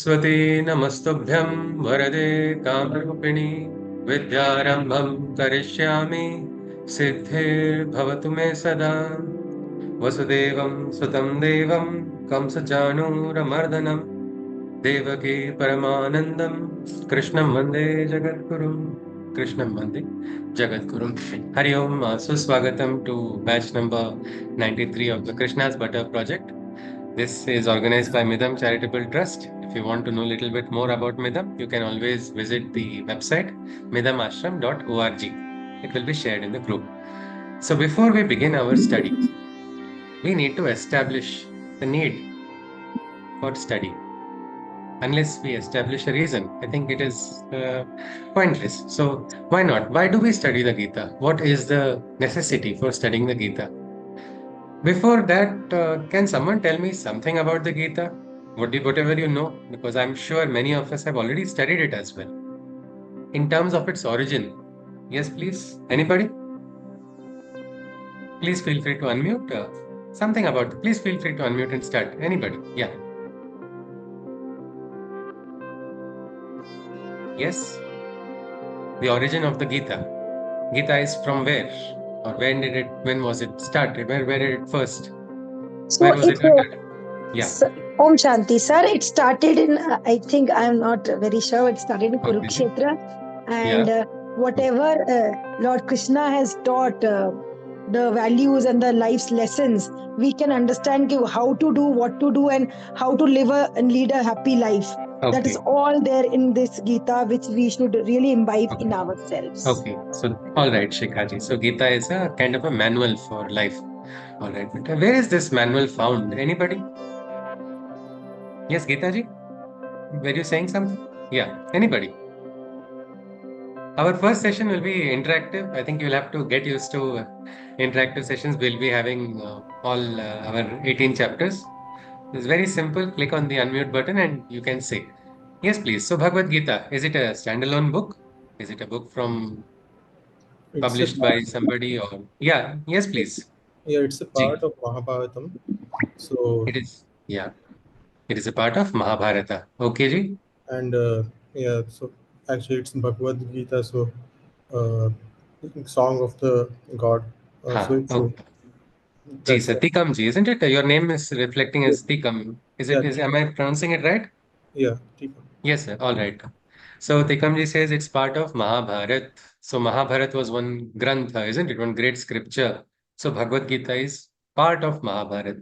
सरस्वती नमस्तुभ्यं वरदे कामरूपिणी विद्यारंभं करिष्यामि सिद्धिर्भवतु मे सदा वसुदेवं सुतं देवं कंसचाणूरमर्दनं देवकी परमानन्दं कृष्णं वन्दे जगद्गुरुं कृष्णं वन्दे जगद्गुरुं हरि ओम सुस्वागतम to batch number 93 of the Krishna's Butter project. This is organized by Midam Charitable Trust. If you want to know a little bit more about Midam, you can always visit the website midamashram.org. It will be shared in the group. So before we begin our study, we need to establish the need for study. Unless we establish a reason, I think it is pointless. So why not? Why do we study the Gita? What is the necessity for studying the Gita? Before that, can someone tell me something about the Gita? Whatever you know, because I'm sure many of us have already studied it as well. In terms of its origin, yes, please. Anybody? Please feel free to unmute. Something about. Please feel free to unmute and start. Anybody? Yeah. Yes. The origin of the Gita. Gita is from where? Or when did it? When was it started? Where did it first? So Where was it uttered? Yeah. Om Shanti, sir. It started in, I think, I'm not very sure, it started in Okay. Kurukshetra. And Yeah. whatever Lord Krishna has taught, the values and the life's lessons, we can understand how to do, what to do, and how to live and lead a happy life. That is Okay. all there in this Gita, which we should really imbibe in Okay. ourselves. Okay, so all right, Shikhaji. So Gita is a kind of a manual for life. All right, but where is this manual found? Anybody? Yes, Gita ji? Were you saying something? Yeah, anybody? Our first session will be interactive. I think you'll have to get used to interactive sessions. We'll be having all our 18 chapters. It's very simple. Click on the unmute button and you can say. Yes, please. So Bhagavad Gita, is it a standalone book? Is it a book from It's a published by part, somebody or yeah, yes, please. yeah, it's a Ji. part of Mahabharatam. So It is, yeah, it is a part of Mahabharata. Okay, Ji? and yeah, so actually it's Bhagavad Gita. So uh, song of the God. So Ha, it's okay. Ji, that's Satikam Ji, isn't it? Your name is reflecting as Tikam. yeah, Am I pronouncing it right? yeah, Tika. Yes, sir. All right. So Tikam Ji says it's part of Mahabharat. So Mahabharat was one grantha, isn't it? One great scripture. So Bhagavad Gita is part of Mahabharat.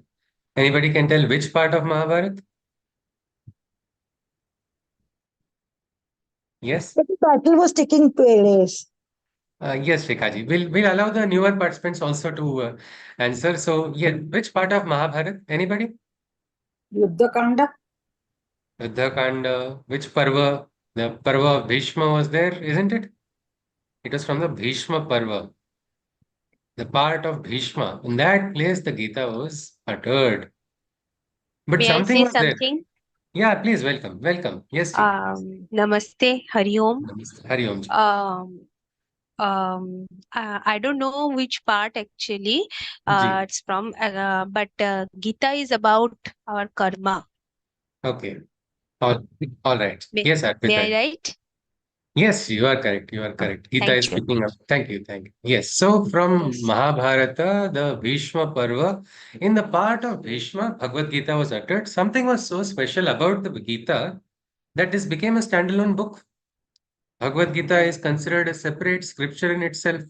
Anybody can tell which part of Mahabharat? Yes? But the battle was taking place. Yes, Rekhaji. We'll allow the newer participants also to answer. So, yeah, which part of Mahabharat? Anybody? Yuddhakanda. Yuddhakanda. Which Parva? The Parva of Bhishma was there, isn't it? It was from the Bhishma Parva, the part of Bhishma. In that place, the Gita was uttered. But May I something say was there. something? Yeah, please welcome. Welcome. Yes, Ji. Namaste, Hari Om. Namaste. Hari Om Ji. I don't know which part actually Ji. it's from, but Gita is about our karma. Okay. All right. May, Yes, may I Arpita. write? Yes, you are correct. You are correct. Gita Thank is you. picking up. Thank you. Thank you. Yes. So from Yes. Mahabharata, the Bhishma Parva, in the part of Bhishma, Bhagavad Gita was uttered. Something was so special about the Gita that this became a standalone book. Bhagavad Gita is considered a separate scripture in itself.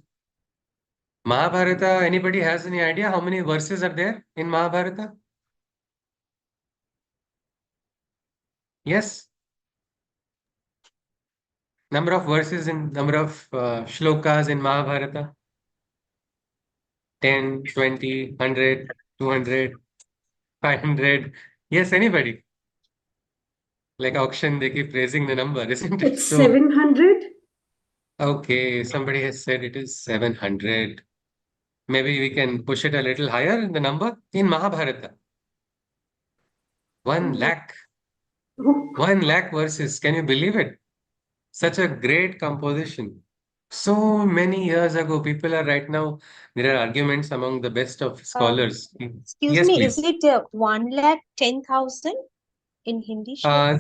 Mahabharata, anybody has any idea how many verses are there in Mahabharata? Yes. Number of verses in number of shlokas in Mahabharata. 10, 20, 100, 200, 500. Yes, anybody. Like auction, they keep raising the number, isn't it? It's So, 700. okay, somebody has said it is 700. Maybe we can push it a little higher in the number in Mahabharata. 1 lakh. 1 lakh verses. Can you believe it? Such a great composition. So many years ago, people are right now, there are arguments among the best of scholars. Excuse Yes, me, is please. it 1,10,000 in Hindi? Uh,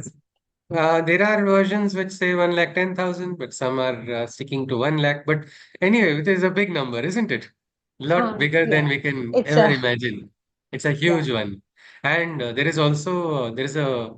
There are versions which say 1,10,000, but some are sticking to 1 lakh. But anyway, it is a big number, isn't it? Lot bigger than Yeah. we can It's ever a imagine. It's a yeah. huge one. And there is also there is a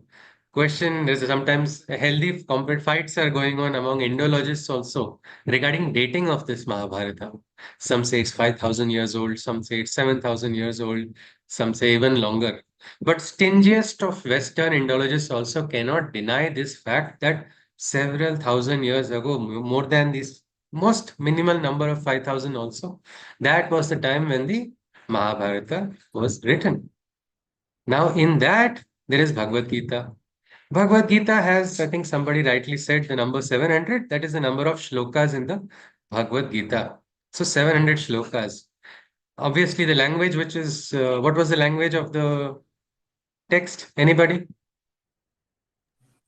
question. There's sometimes a healthy fights are going on among Indologists also regarding dating of this Mahabharata. Some say it's 5,000 years old. Some say it's 7,000 years old. Some say even longer. But stingiest of Western Indologists also cannot deny this fact that several thousand years ago, more than this most minimal number of 5,000 also, that was the time when the Mahabharata was written. Now, in that, there is Bhagavad Gita. Bhagavad Gita has, I think somebody rightly said, the number 700. That is the number of shlokas in the Bhagavad Gita. So, 700 shlokas. Obviously, the language which is, what was the language of the text? Anybody?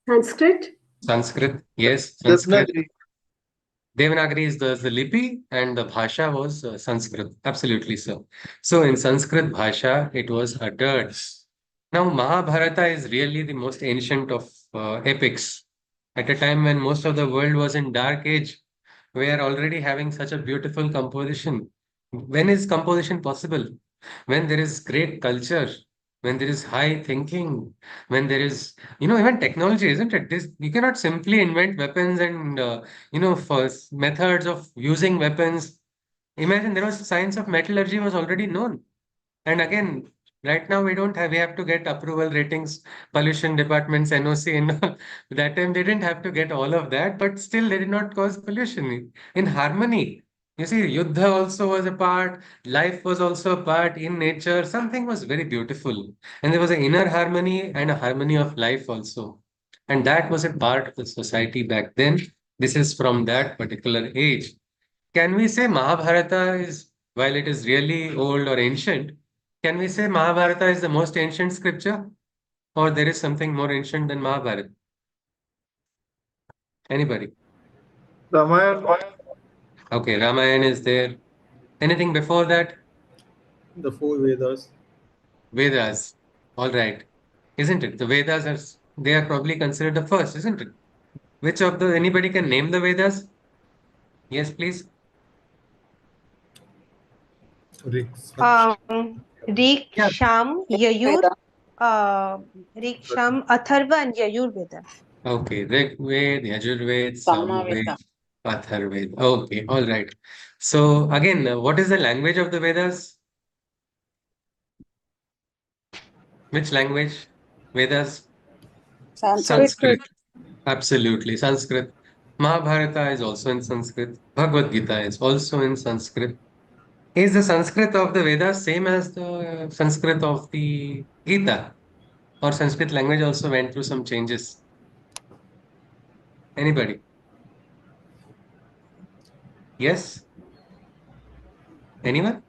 Sanskrit? Sanskrit. Yes, Sanskrit. Definitely. Devanagari is the lipi and the bhasha was Sanskrit. Absolutely so. So in Sanskrit bhasha, it was uttered. Now Mahabharata is really the most ancient of epics. At a time when most of the world was in dark age, we are already having such a beautiful composition. When is composition possible? When there is great culture, when there is high thinking, when there is, even technology, isn't it? This, you cannot simply invent weapons and for methods of using weapons. Imagine there was science of metallurgy was already known. And again, right now we have to get approval ratings, pollution departments, NOC, and all. That time they didn't have to get all of that, but still they did not cause pollution. In harmony, you see, Yuddha also was a part, life was also a part in nature. Something was very beautiful. And there was an inner harmony and a harmony of life also. And that was a part of the society back then. This is from that particular age. Can we say Mahabharata is, while it is really old or ancient, can we say Mahabharata is the most ancient scripture? Or there is something more ancient than Mahabharata? Anybody? Ramayana. Okay, Ramayana is there. Anything before that? The four Vedas. Vedas. All right. Isn't it? The Vedas are, they are probably considered the first, isn't it? Which of the, anybody can name the Vedas? Yes, please. Rig, Rig, Yeah. Sham, Yajur, Veda. uh, Rig, Sham, Atharva, and Yajur Veda. Okay. Rig Ved, Yajurved, Samaveda. Samaved, Atharved. Okay. All right. So again, what is the language of the Vedas? Which language? Vedas? Sanskrit. Sanskrit. Absolutely. Sanskrit. Mahabharata is also in Sanskrit. Bhagavad Gita is also in Sanskrit. Is the Sanskrit of the Vedas same as the Sanskrit of the Gita? Or Sanskrit language also went through some changes? Anybody? Yes? Anyone?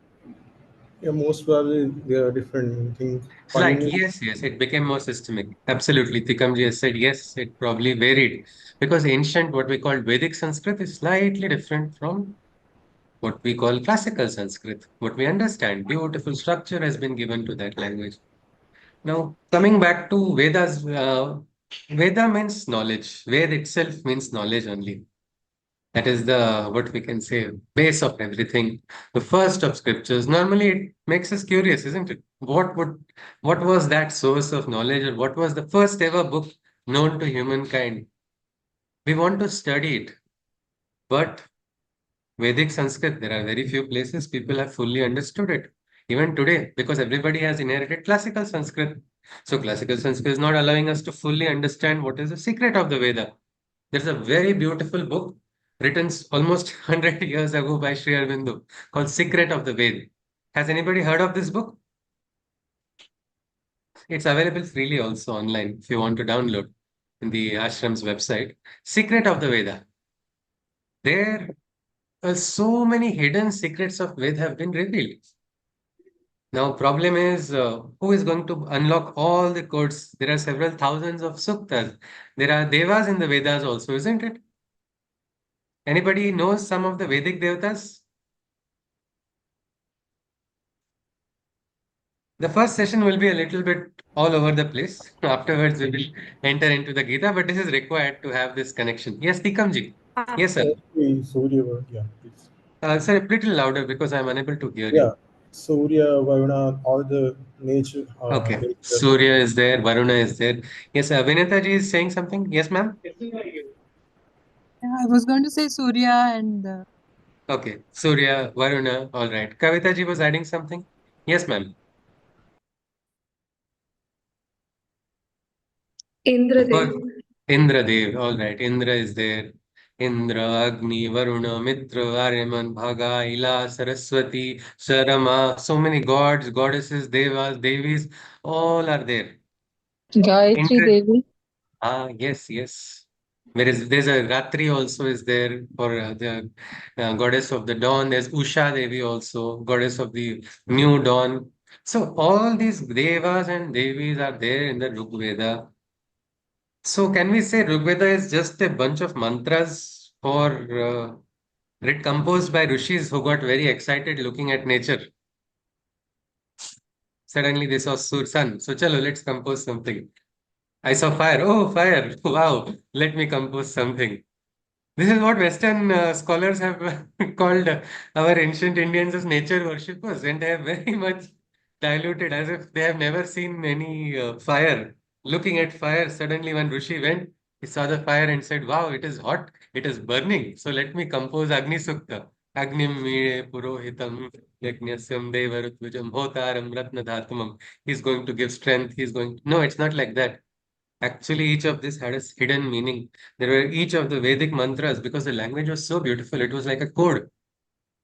yeah, most probably they are different. I think Slight, Panini, yes, yes, it became more systemic. Absolutely. Tikamji has said yes, it probably varied. Because ancient, what we call Vedic Sanskrit is slightly different from what we call classical Sanskrit. What we understand, beautiful structure has been given to that language. Now, coming back to Vedas, Veda means knowledge. Ved itself means knowledge only. That is the, what we can say, base of everything. The first of scriptures. Normally, it makes us curious, isn't it? What was that source of knowledge, or what was the first ever book known to humankind? We want to study it, but Vedic Sanskrit, there are very few places people have fully understood it. Even today, because everybody has inherited classical Sanskrit. So classical Sanskrit is not allowing us to fully understand what is the secret of the Veda. There's a very beautiful book written almost 100 years ago by Sri Aurobindo called Secret of the Ved. Has anybody heard of this book? It's available freely also online if you want to download in the ashram's website. Secret of the Veda. There so many hidden secrets of Ved have been revealed. Now, problem is who is going to unlock all the codes? There are several thousands of suktas. There are devas in the Vedas also, isn't it? Anybody knows some of the Vedic devatas? The first session will be a little bit all over the place. Afterwards, we will enter into the Gita, but this is required to have this connection. Yes, Tikamji. Yes, sir. Okay, Surya, yeah, please. Sir, a little louder because I'm unable to hear Yeah, you. Surya, Varuna, all the nature, Okay. nature. Surya is there, Varuna is there. Yes, Vinita ji is saying something. Yes, ma'am. Yeah, I was going to say Surya and Okay. Surya, Varuna, all right. Kavita ji was adding something. Yes, ma'am. Indradev. Oh, Indra Dev, all right. Indra is there. Indra, Agni, Varuna, Mitra, Aryaman, Bhaga, Ila, Saraswati, Sarama. So many gods, goddesses, devas, devis, all are there. Gayatri Inter Devi. yes, yes. There's a Ratri also is there for the goddess of the dawn. There's Usha Devi also, goddess of the new dawn. So all these devas and devis are there in the Rig Veda. So can we say Rigveda is just a bunch of mantras for writ composed by rishis who got very excited looking at nature? Suddenly they saw sun. So chalo, let's compose something. I saw fire. Oh, fire. Wow. Let me compose something. This is what Western scholars have called our ancient Indians as nature worshippers, and they have very much diluted as if they have never seen any fire. Looking at fire, suddenly when Rishi went, he saw the fire and said, "Wow, it is hot, it is burning. So let me compose Agni Sukta. Agnim mire purohitam yajnasyam devarutvijam hotaram ratnadhatumam." He's going to give strength. He's going. No, it's not like that. Actually, each of this had a hidden meaning. There were each of the Vedic mantras because the language was so beautiful. It was like a code.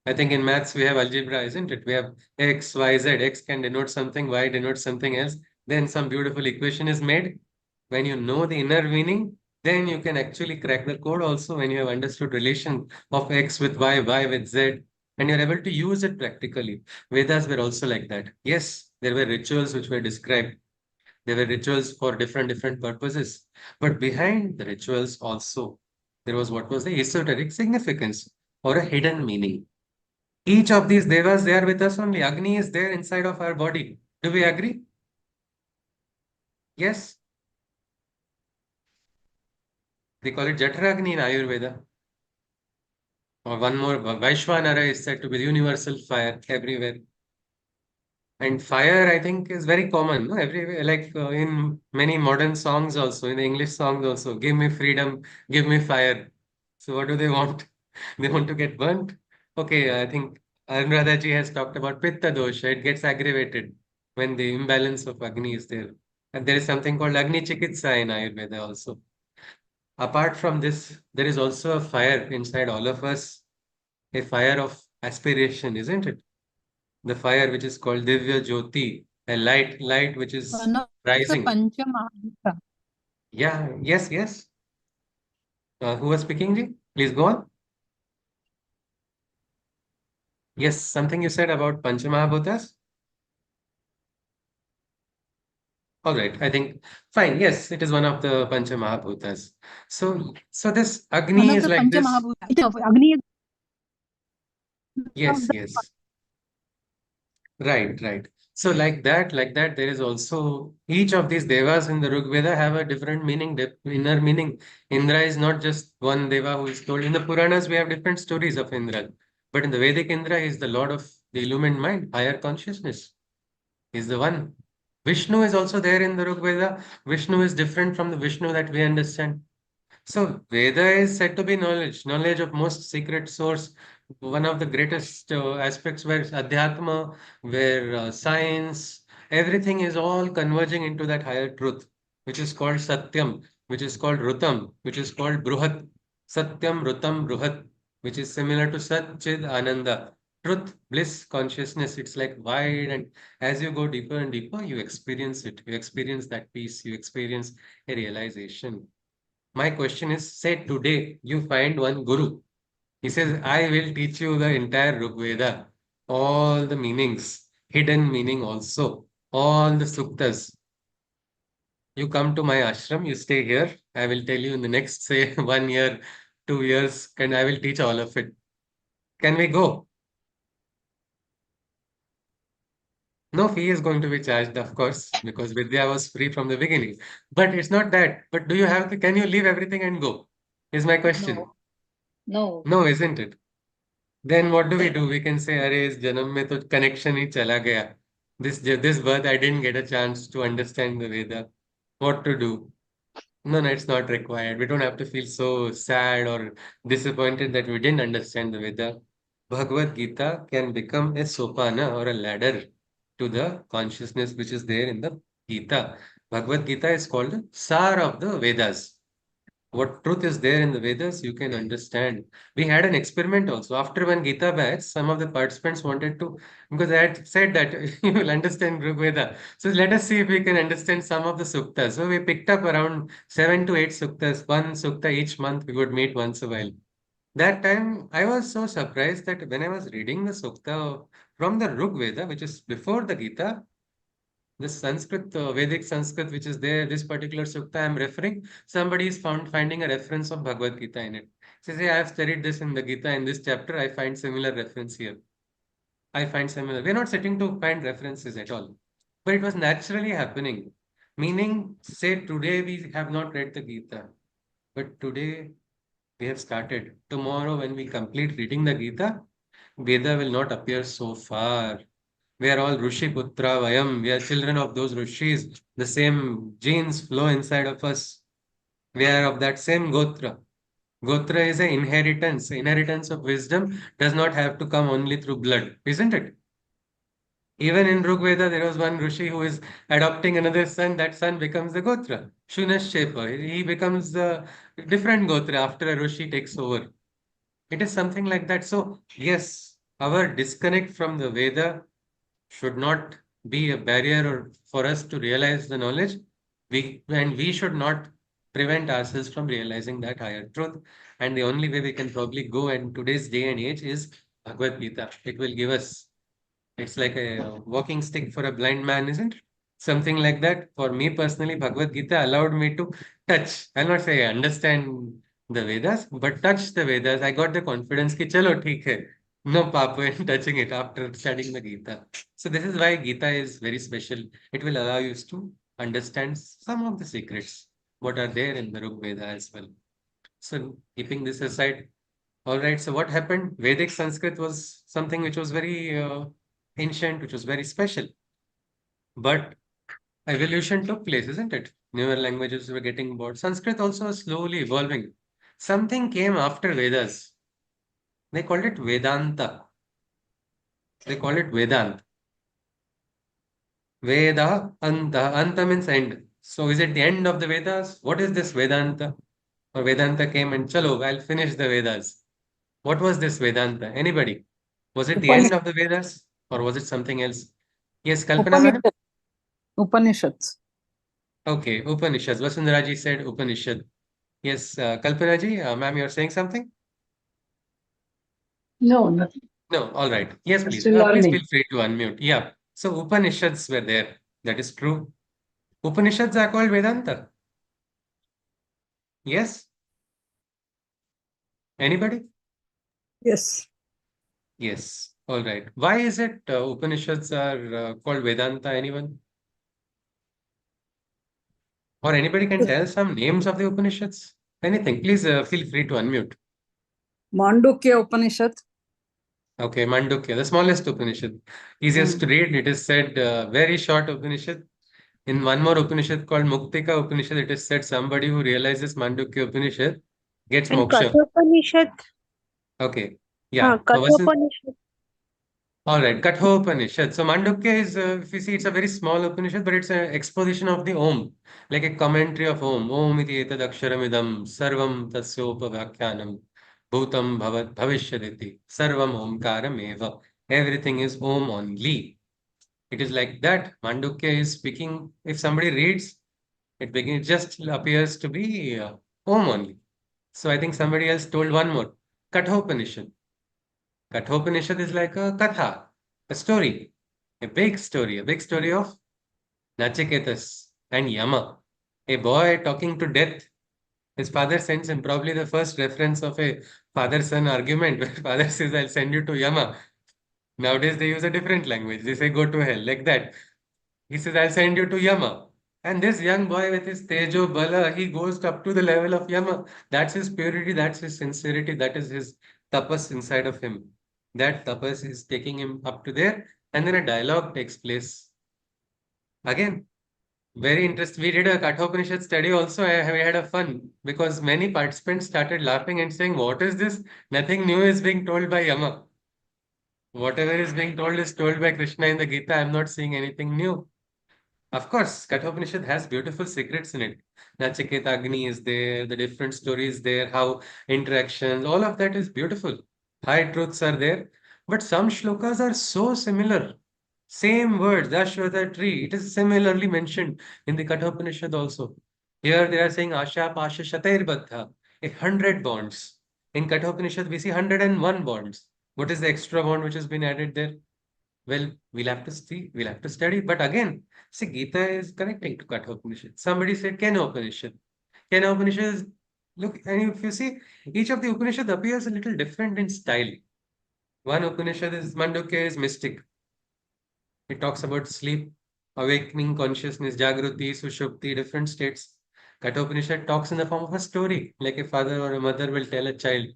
I think in maths we have algebra, isn't it? We have X, Y, Z. X can denote something, Y denotes something else. Then some beautiful equation is made. When you know the inner meaning, then you can actually crack the code also when you have understood relation of X with Y, Y with Z, and you're able to use it practically. Vedas were also like that. Yes, there were rituals which were described. There were rituals for different purposes. But behind the rituals also, there was what was the esoteric significance or a hidden meaning. Each of these devas, they are with us only. Agni is there inside of our body. Do we agree? Yes. They call it Jataragni in Ayurveda. Or one more, Vaishwanara is said to be the universal fire everywhere. And fire, I think, is very common, no? Everywhere, like in many modern songs also, in the English songs also, give me freedom, give me fire. So what do they want? They want to get burnt? Okay, I think Anuradha ji has talked about Pitta dosha. It gets aggravated when the imbalance of Agni is there. And there is something called Agni Chikitsa in Ayurveda also. Apart from this, there is also a fire inside all of us, a fire of aspiration, isn't it? The fire which is called Divya Jyoti, a light which is One of the rising. Pancha Mahabhuta. Yeah, yes, yes. Who was speaking, Ji? Please go on. Yes, something you said about Panchamahabhutas. All right, I think fine. Yes, it is one of the Panchamahabhutas. So this One Agni of is the like Pancha this. Mahabhuta. Agni is one of Yes, the yes. Right, right. So like that, there is also each of these devas in the Rig Veda have a different meaning, inner meaning. Indra is not just one deva who is told. In the Puranas, we have different stories of Indra. But in the Vedic, Indra is the Lord of the illumined mind, higher consciousness. Is the one. Vishnu is also there in the Rig Veda. Vishnu is different from the Vishnu that we understand. So Veda is said to be knowledge, knowledge of most secret source. One of the greatest aspects where Adhyatma, where science, everything is all converging into that higher truth, which is called Satyam, which is called Rutam, which is called Bruhat. Satyam, Rutam, Bruhat, which is similar to Sat, Chid, Ananda. Truth, bliss, consciousness, it's like wide, and as you go deeper and deeper, you experience it. You experience that peace, you experience a realization. My question is, say today you find one guru. He says, I will teach you the entire Rig Veda, all the meanings, hidden meaning also, all the suktas. You come to my ashram, you stay here. I will tell you in the next, say, 1 year, 2 years, and I will teach all of it. Can we go? No fee is going to be charged, of course, because Vidya was free from the beginning. But it's not that. But do you have to, can you leave everything and go? Is my question. No. No. No, isn't it? Then what do we do? We can say, अरे इस जन्म में तो connection ही चला गया. This birth I didn't get a chance to understand the Veda. What to do? No, no, it's not required. We don't have to feel so sad or disappointed that we didn't understand the Veda. Bhagavad Gita can become a sopana or a ladder to the consciousness which is there in the Gita. Bhagavad Gita is called the Sar of the Vedas. What truth is there in the Vedas, you can understand. We had an experiment also. After one Gita batch, some of the participants wanted to, because I had said that you will understand Rig Veda. So let us see if we can understand some of the suktas. So we picked up around 7 to 8 suktas, one sukta each month. We would meet once a while. That time, I was so surprised that when I was reading the sukta from the Rig Veda, which is before the Gita, this Sanskrit, Vedic Sanskrit, which is there, this particular sukta I'm referring, somebody is finding a reference of Bhagavad Gita in it. Says, hey, I have studied this in the Gita in this chapter. I find similar reference here. I find similar. We're not sitting to find references at all, but it was naturally happening. Meaning, say today we have not read the Gita, but today we have started. Tomorrow, when we complete reading the Gita, Veda will not appear so far. We are all Rishi Putra Vayam. We are children of those Rishis. The same genes flow inside of us. We are of that same Gotra. Gotra is an inheritance. Inheritance of wisdom does not have to come only through blood, isn't it? Even in Rigveda, there was one Rishi who is adopting another son. That son becomes the Gotra. Shunashepa. He becomes the different Gotra after a Rishi takes over. It is something like that. So, yes, our disconnect from the Veda should not be a barrier or for us to realize the knowledge. We should not prevent ourselves from realizing that higher truth. And the only way we can probably go in today's day and age is Bhagavad Gita. It will give us, it's like a walking stick for a blind man, isn't it? Something like that. For me personally, Bhagavad Gita allowed me to touch. I'll not say I understand the Vedas, but touch the Vedas. I got the confidence कि चलो ठीक है. No papa in touching it after studying the Gita. So this is why Gita is very special. It will allow you to understand some of the secrets what are there in the Rig Veda as well. So keeping this aside, all right. So what happened? Vedic Sanskrit was something which was very ancient, which was very special. But evolution took place, isn't it? Newer languages were getting born. Sanskrit also was slowly evolving. Something came after Vedas. They called it Vedanta. They call it Vedant. Veda, Anta. Anta means end. So is it the end of the Vedas? What is this Vedanta? Or Vedanta came and chalo, I'll finish the Vedas. What was this Vedanta? Anybody? Was it the end of the Vedas or was it something else? Yes, Kalpana madam? Upanishads. Okay, Upanishads. Vasundhara ji said Upanishad. Yes, Kalpana ji, ma'am, you're saying something? No, nothing. No, all right. Yes, I'm please. still Please feel learning. free to unmute. Yeah. So Upanishads were there. That is true. Upanishads are called Vedanta. Yes? Anybody? Yes. Yes. All right. Why is it Upanishads are called Vedanta? Anyone? Or anybody can tell some names of the Upanishads? Anything. Please feel free to unmute. Mandukya Upanishad. Okay, Mandukya, the smallest Upanishad. Easiest to read. It is said very short Upanishad. In one more Upanishad called Muktika Upanishad, it is said somebody who realizes Mandukya Upanishad gets And moksha. Kathopanishad. Okay. Yeah. Kathopanishad. All right. Kathopanishad. So Mandukya is, if you see, it's a very small Upanishad, but it's an exposition of the Om, like a commentary of Om. Om iti etad aksharamidam sarvam tasyopavakyanam bhutam bhavishyaditi sarvam omkaram eva. Everything is Om only. It is like that. Mandukya is speaking. If somebody reads, it just appears to be Om only. So I think somebody else told one more. Kathopanishad. Kathopanishad is like a katha, a story, a big story, of Nachiketas and Yama, a boy talking to death. His father sends him, probably the first reference of a father-son argument where father says, I'll send you to Yama. Nowadays they use a different language. They say go to hell, like that. He says, I'll send you to Yama. And this young boy with his Tejo Bala, he goes up to the level of Yama. That's his purity, that's his sincerity, that is his tapas inside of him. That tapas is taking him up to there, and then a dialogue takes place. Again, very interesting. We did a Kathopanishad study also. We had a fun because many participants started laughing and saying, what is this? Nothing new is being told by Yama. Whatever is being told is told by Krishna in the Gita. I'm not seeing anything new. Of course, Kathopanishad has beautiful secrets in it. Nachiketa Agni is there, the different stories there, how interactions, all of that is beautiful. High truths are there. But some shlokas are so similar. Same words, Ashwata tree, it is similarly mentioned in the Kathopanishad also. Here they are saying Asha Pasha Shatair Baddha, 100 bonds. In Kathopanishad, we see 101 bonds. What is the extra bond which has been added there? Well, we'll have to see, we'll have to study. But again, see, Gita is connecting to Katha Upanishad. Somebody said Kena Upanishad. Kena Upanishad is, look, and if you see, each of the Upanishad appears a little different in style. One Upanishad is Mandukya is mystic. It talks about sleep, awakening, consciousness, Jagruti, Sushupti, different states. Kathopanishad talks in the form of a story, like a father or a mother will tell a child.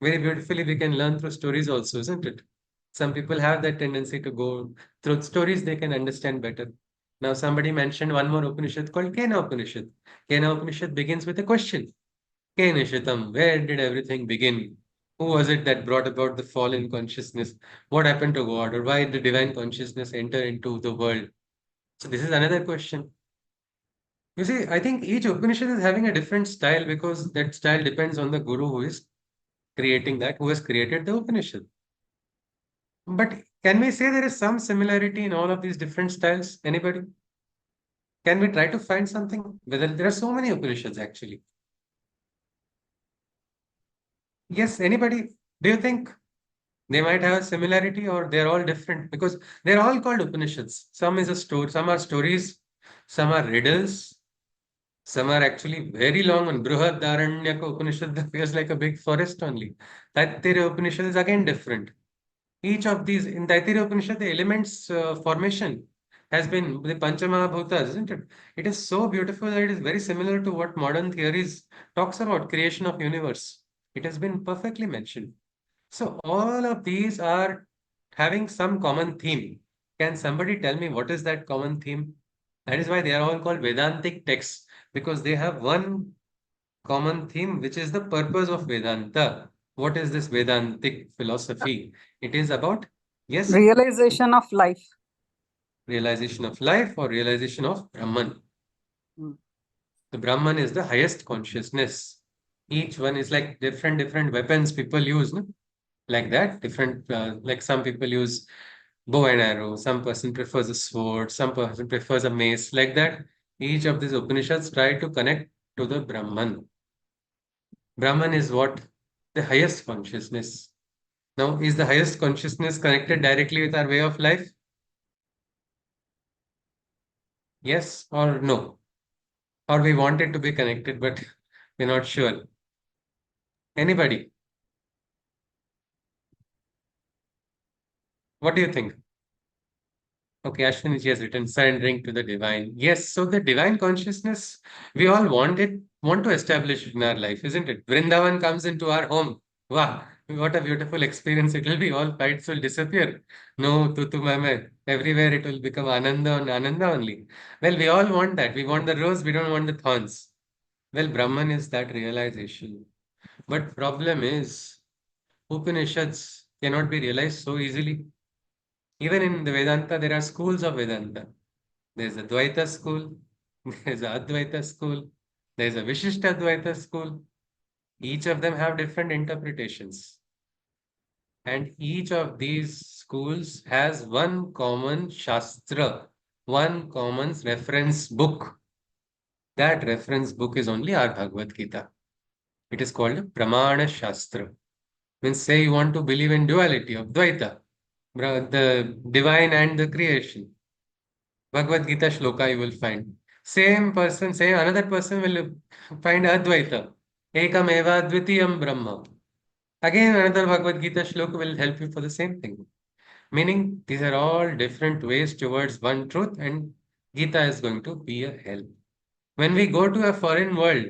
Very beautifully, we can learn through stories also, isn't it? Some people have that tendency to go through stories, they can understand better. Now, somebody mentioned one more Upanishad called Kena Upanishad. Kena Upanishad begins with a question. Kenishitam, where did everything begin? Who was it that brought about the fall in consciousness? What happened to God? Or why did the divine consciousness enter into the world? So this is another question. You see, I think each Upanishad is having a different style because that style depends on the guru who is creating that, who has created the Upanishad. But can we say there is some similarity in all of these different styles? Anybody? Can we try to find something? Whether there are so many Upanishads actually. Yes, anybody? Do you think they might have a similarity or they're all different? Because they're all called Upanishads. Some is a story, some are stories, some are riddles, some are actually very long. And Brihadaranyaka Upanishad appears like a big forest only. Taittiriya Upanishad is again different. Each of these, in Taittiriya Upanishad, the elements formation has been the Panchamahabhutas, isn't it? It is so beautiful that it is very similar to what modern theories talks about creation of universe. It has been perfectly mentioned. So all of these are having some common theme. Can somebody tell me what is that common theme? That is why they are all called Vedantic texts because they have one common theme, which is the purpose of Vedanta. What is this Vedantic philosophy? It is about, yes, Realization of life. realization of life or realization of Brahman. Hmm. The Brahman is the highest consciousness. Each one is like different weapons people use, no? Like that. Different, like some people use bow and arrow, some person prefers a sword, some person prefers a mace, like that. Each of these Upanishads try to connect to the Brahman. Brahman is what? The highest consciousness. Now, is the highest consciousness connected directly with our way of life? Yes or no? Or we want it to be connected, but we're not sure. Anybody? What do you think? Okay, Ashwini has written surrendering to the divine. Yes, so the divine consciousness, we all want to establish it in our life, isn't it? Vrindavan comes into our home. Wow, what a beautiful experience. It will be all fights will disappear. No tutu mame. Everywhere it will become Ananda and Ananda only. Well, we all want that. We want the rose, we don't want the thorns. Well, Brahman is that realization. But problem is, Upanishads cannot be realized so easily. Even in the Vedanta, there are schools of Vedanta. There's a Dvaita school, there's a Advaita school, there's a Vishishtadvaita school. Each of them have different interpretations. And each of these schools has one common Shastra, one common reference book. That reference book is only our Bhagavad Gita. It is called a Pramana Shastra. Means say you want to believe in duality of Dvaita, the divine and the creation. Bhagavad Gita shloka you will find. Same person, say another person will find Advaita. Ekam eva dvitiyam Brahma. Again, another Bhagavad Gita shloka will help you for the same thing. Meaning, these are all different ways towards one truth, and Gita is going to be a help. When we go to a foreign world,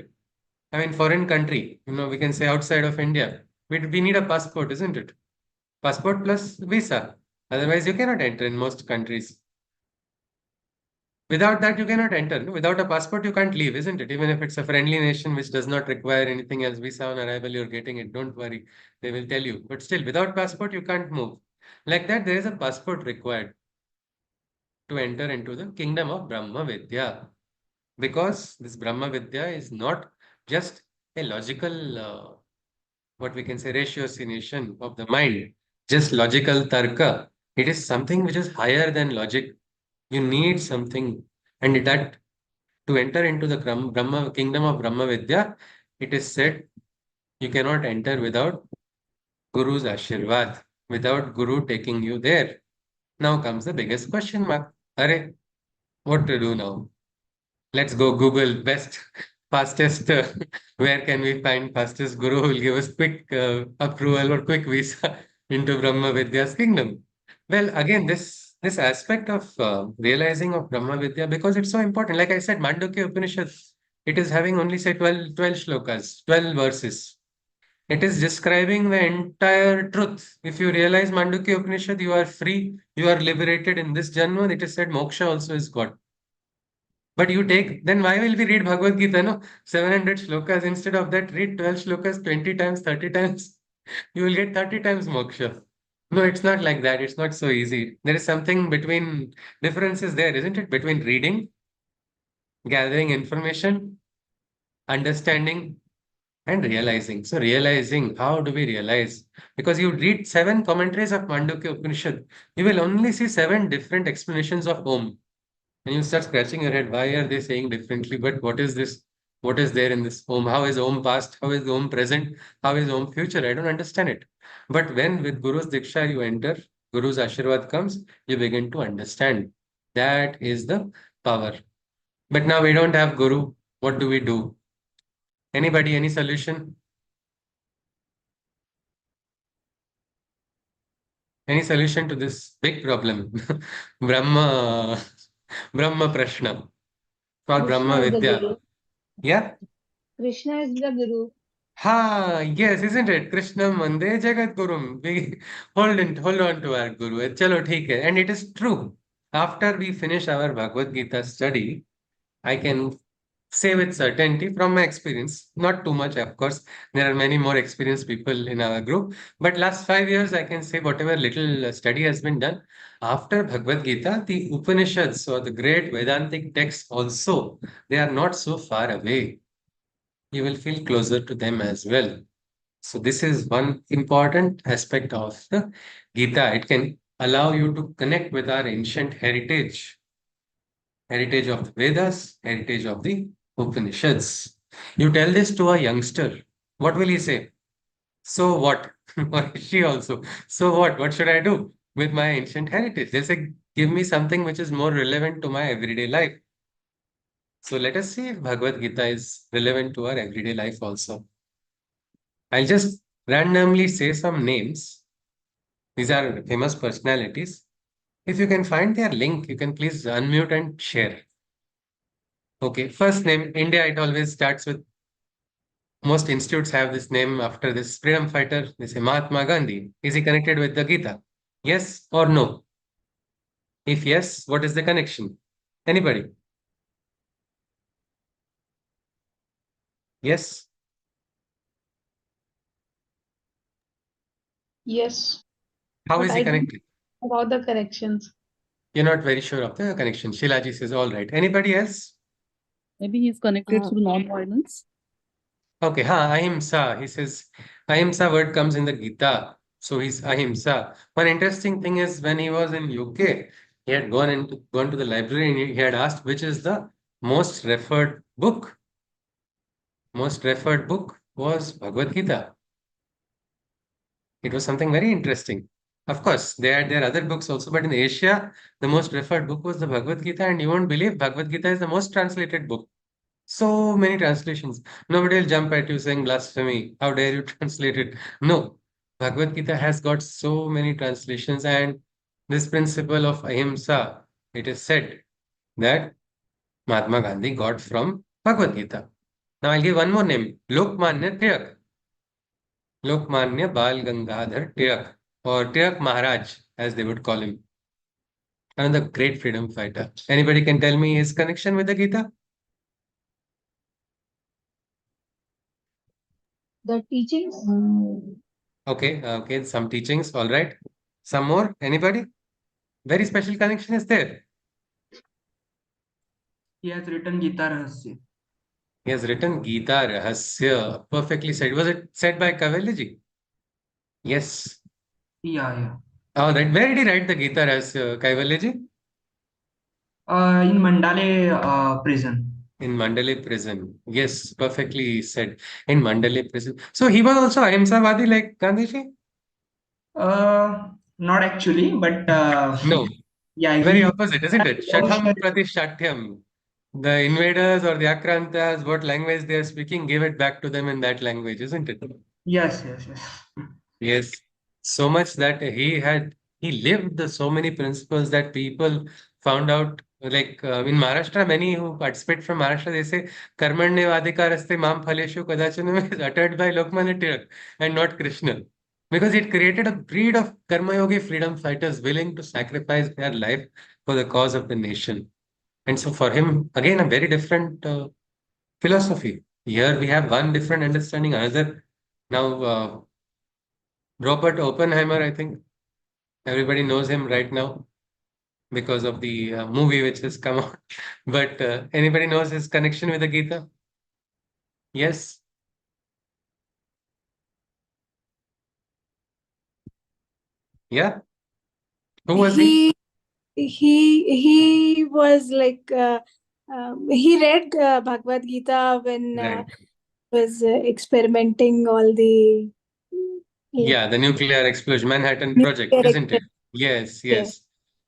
I mean, foreign country, we can say outside of India, we need a passport, isn't it? Passport plus visa. Otherwise, you cannot enter in most countries. Without that, you cannot enter. No? Without a passport, you can't leave, isn't it? Even if it's a friendly nation which does not require anything else, visa on arrival, you're getting it. Don't worry. They will tell you. But still, without passport, you can't move. Like that, there is a passport required to enter into the kingdom of Brahma Vidya. Because this Brahma Vidya is not just a logical, what we can say, ratiocination of the mind, just logical tarka. It is something which is higher than logic. You need something, and that to enter into the Brahma kingdom of Brahma Vidya, it is said you cannot enter without Guru's Ashirvad, without Guru taking you there. Now comes the biggest question mark. Arey, what to do now? Let's go Google best, fastest, where can we find fastest Guru who will give us quick approval or quick visa into Brahma Vidya's kingdom. Well, again, this aspect of realizing of Brahma Vidya, because it's so important. Like I said, Mandukya Upanishad, it is having only say 12 shlokas, 12 verses. It is describing the entire truth. If you realize Mandukya Upanishad, you are free, you are liberated in this Janma. It is said moksha also is God. But you take, then why will we read Bhagavad Gita? No, 700 shlokas. Instead of that, read 12 shlokas 20 times, 30 times. You will get 30 times moksha. No, it's not like that. It's not so easy. There is something between differences there, isn't it? Between reading, gathering information, understanding, and realizing. So, realizing, how do we realize? Because you read 7 commentaries of Mandukya Upanishad, you will only see 7 different explanations of Om. And you start scratching your head, why are they saying differently? But what is this? What is there in this Om? How is Om past? How is Om present? How is Om future? I don't understand it. But when with Guru's Diksha you enter, Guru's Ashirwad comes, you begin to understand. That is the power. But now we don't have Guru. What do we do? Anybody, any solution? Any solution to this big problem? Brahma, Brahma Prashna for Krishna Brahma is the Vidya. Guru. Yeah? Krishna is the Guru. Ha, yes, isn't it? Krishna Mande Jagat Gurum. We hold on to our Guru. Chalo, theek hai. And it is true. After we finish our Bhagavad Gita study, I can say with certainty from my experience, not too much, of course. There are many more experienced people in our group. But last 5 years, I can say whatever little study has been done. After Bhagavad Gita, the Upanishads or the great Vedantic texts also, they are not so far away. You will feel closer to them as well. So this is one important aspect of the Gita. It can allow you to connect with our ancient heritage, heritage of the Vedas, heritage of the Upanishads. You tell this to a youngster, what will he say? So what? Or she also. So what? What should I do with my ancient heritage? They'll say, give me something which is more relevant to my everyday life. So let us see if Bhagavad Gita is relevant to our everyday life also. I'll just randomly say some names. These are famous personalities. If you can find their link, you can please unmute and share. Okay, first name, India, it always starts with, most institutes have this name after this freedom fighter. They say Mahatma Gandhi. Is he connected with the Gita? Yes or no? If yes, what is the connection? Anybody? Yes? Yes, How but is he I don't connected? know about the corrections. You're not very sure of the connection. Shilaji says, all right. Anybody else? Maybe he's connected Uh, through non-violence. Okay, ahimsa. He says ahimsa word comes in the Gita. So he's ahimsa. One interesting thing is when he was in UK, he had gone to the library and he had asked which is the most referred book. Most referred book was Bhagavad Gita. It was something very interesting. Of course, they had their other books also, but in Asia, the most referred book was the Bhagavad Gita, and you won't believe Bhagavad Gita is the most translated book. So many translations. Nobody will jump at you saying blasphemy. How dare you translate it? No. Bhagavad Gita has got so many translations, and this principle of ahimsa, it is said that Mahatma Gandhi got from Bhagavad Gita. Now I'll give one more name, Lokmanya Tilak. Lokmanya Bal Gangadhar Tilak, or Tilak Maharaj, as they would call him. Another great freedom fighter. Anybody can tell me his connection with the Gita? The teachings. Okay, some teachings, all right. Some more, anybody? Very special connection is there. He has written Gita Rahasya. He has written Gita Rahasya. Perfectly said. Was it said by Kaveliji? Yes. Yeah. All right. Where did he write the Gita Rahasya, Kaivalyaji? In Mandale prison. In Mandale prison. Yes, perfectly said. In Mandale prison. So he was also Ahimsavadi like Gandhiji? Not actually, but No. yeah, Very he opposite, isn't it? Shatham Prati Shatyam. The invaders or the Akrantas, what language they are speaking, give it back to them in that language, isn't it? yes. Yes, so much that he lived so many principles that people found out. Like in Maharashtra, many who participate from Maharashtra, they say Karmanye Vadikaraste Mam Phaleshu Kadachanam is uttered by Lokmanya Tilak and not Krishna. Because it created a breed of Karma Yogi freedom fighters willing to sacrifice their life for the cause of the nation. And so for him, again, a very different philosophy. Here we have one different understanding, another. Now, Robert Oppenheimer, I think everybody knows him right now because of the movie which has come out. But anybody knows his connection with the Gita? Yes? Yeah? Who was he? He was like he read Bhagavad Gita when Right. was experimenting all the Yeah, the nuclear explosion, Manhattan Project, nuclear isn't it? experiment. Yes, Yes. yes.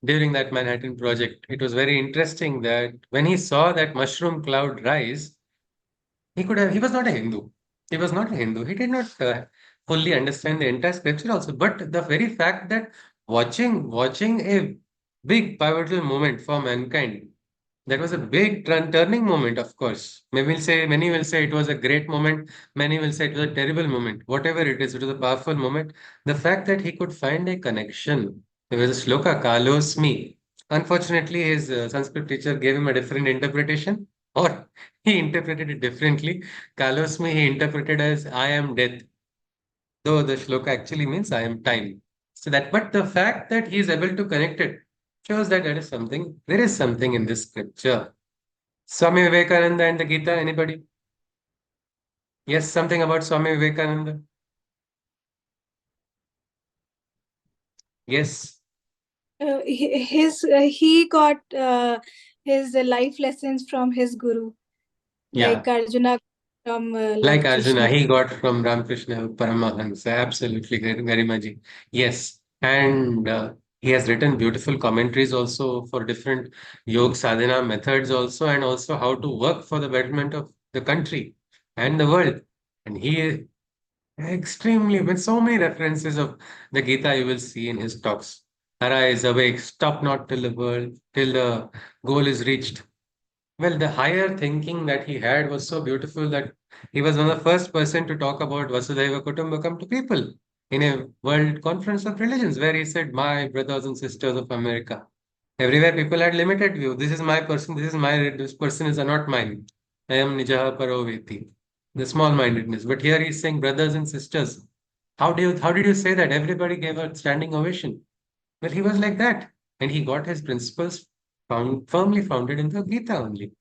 During that Manhattan Project, it was very interesting that when he saw that mushroom cloud rise, he was not a Hindu. He was not a Hindu. He did not fully understand the entire scripture also. But the very fact that watching a big pivotal moment for mankind, that was a big turning moment, of course. Many will say it was a great moment. Many will say it was a terrible moment. Whatever it was a powerful moment. The fact that he could find a connection. There was a shloka, Kalosmi. Unfortunately, his Sanskrit teacher gave him a different interpretation, or he interpreted it differently. Kalosmi he interpreted as I am death, though the shloka actually means I am time. But the fact that he is able to connect it shows that there is something in this scripture. Swami Vivekananda and the Gita, anybody? Yes, something about Swami Vivekananda. Yes. He got his life lessons from his guru, like Yeah. Arjuna from Like Lord Arjuna, Krishna. he got from Ramakrishna Paramahansa. Absolutely, Garimaji. Yes. And he has written beautiful commentaries also for different yoga sadhana methods also, and also how to work for the betterment of the country and the world. And he extremely, with so many references of the Gita you will see in his talks. Arise, awake, stop not till the goal is reached. Well, the higher thinking that he had was so beautiful that he was one of the first person to talk about Vasudhaiva Kutumbakam to people in a World Conference of Religions, where he said, "My brothers and sisters of America." Everywhere people had limited view. This is my person. This person is not mine. I am Nijaha Paroveti. The small-mindedness. But here he's saying, brothers and sisters. How did you say that? Everybody gave a standing ovation. Well, he was like that, and he got his principles firmly founded in the Gita only.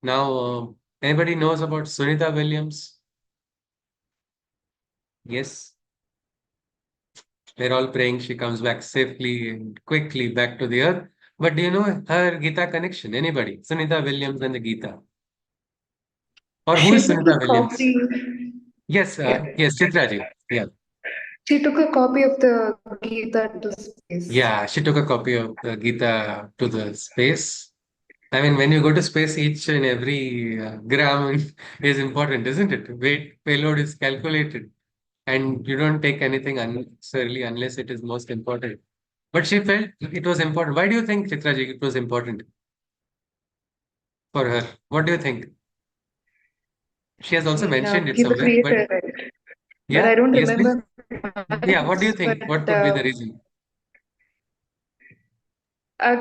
Now, anybody knows about Sunita Williams? Yes, we're all praying she comes back safely and quickly back to the earth. But do you know her Gita connection? Anybody? Sunita Williams and the Gita. Or who She is took a Sunita Williams? copy. Yes, Yeah. yes, Chitraji. Yeah. She took a copy of the Gita to space. Yeah, she took a copy of the Gita to the space. I mean, when you go to space, each and every gram is important, isn't it? Weight, payload is calculated, and you don't take anything unnecessarily unless it is most important. But she felt it was important. Why do you think, Chitraji, it was important for her? What do you think? She has also mentioned it He's a somewhere, but creator, right? But I yeah, don't yes, please. remember Yeah, what do you much, think? but What could be the reason?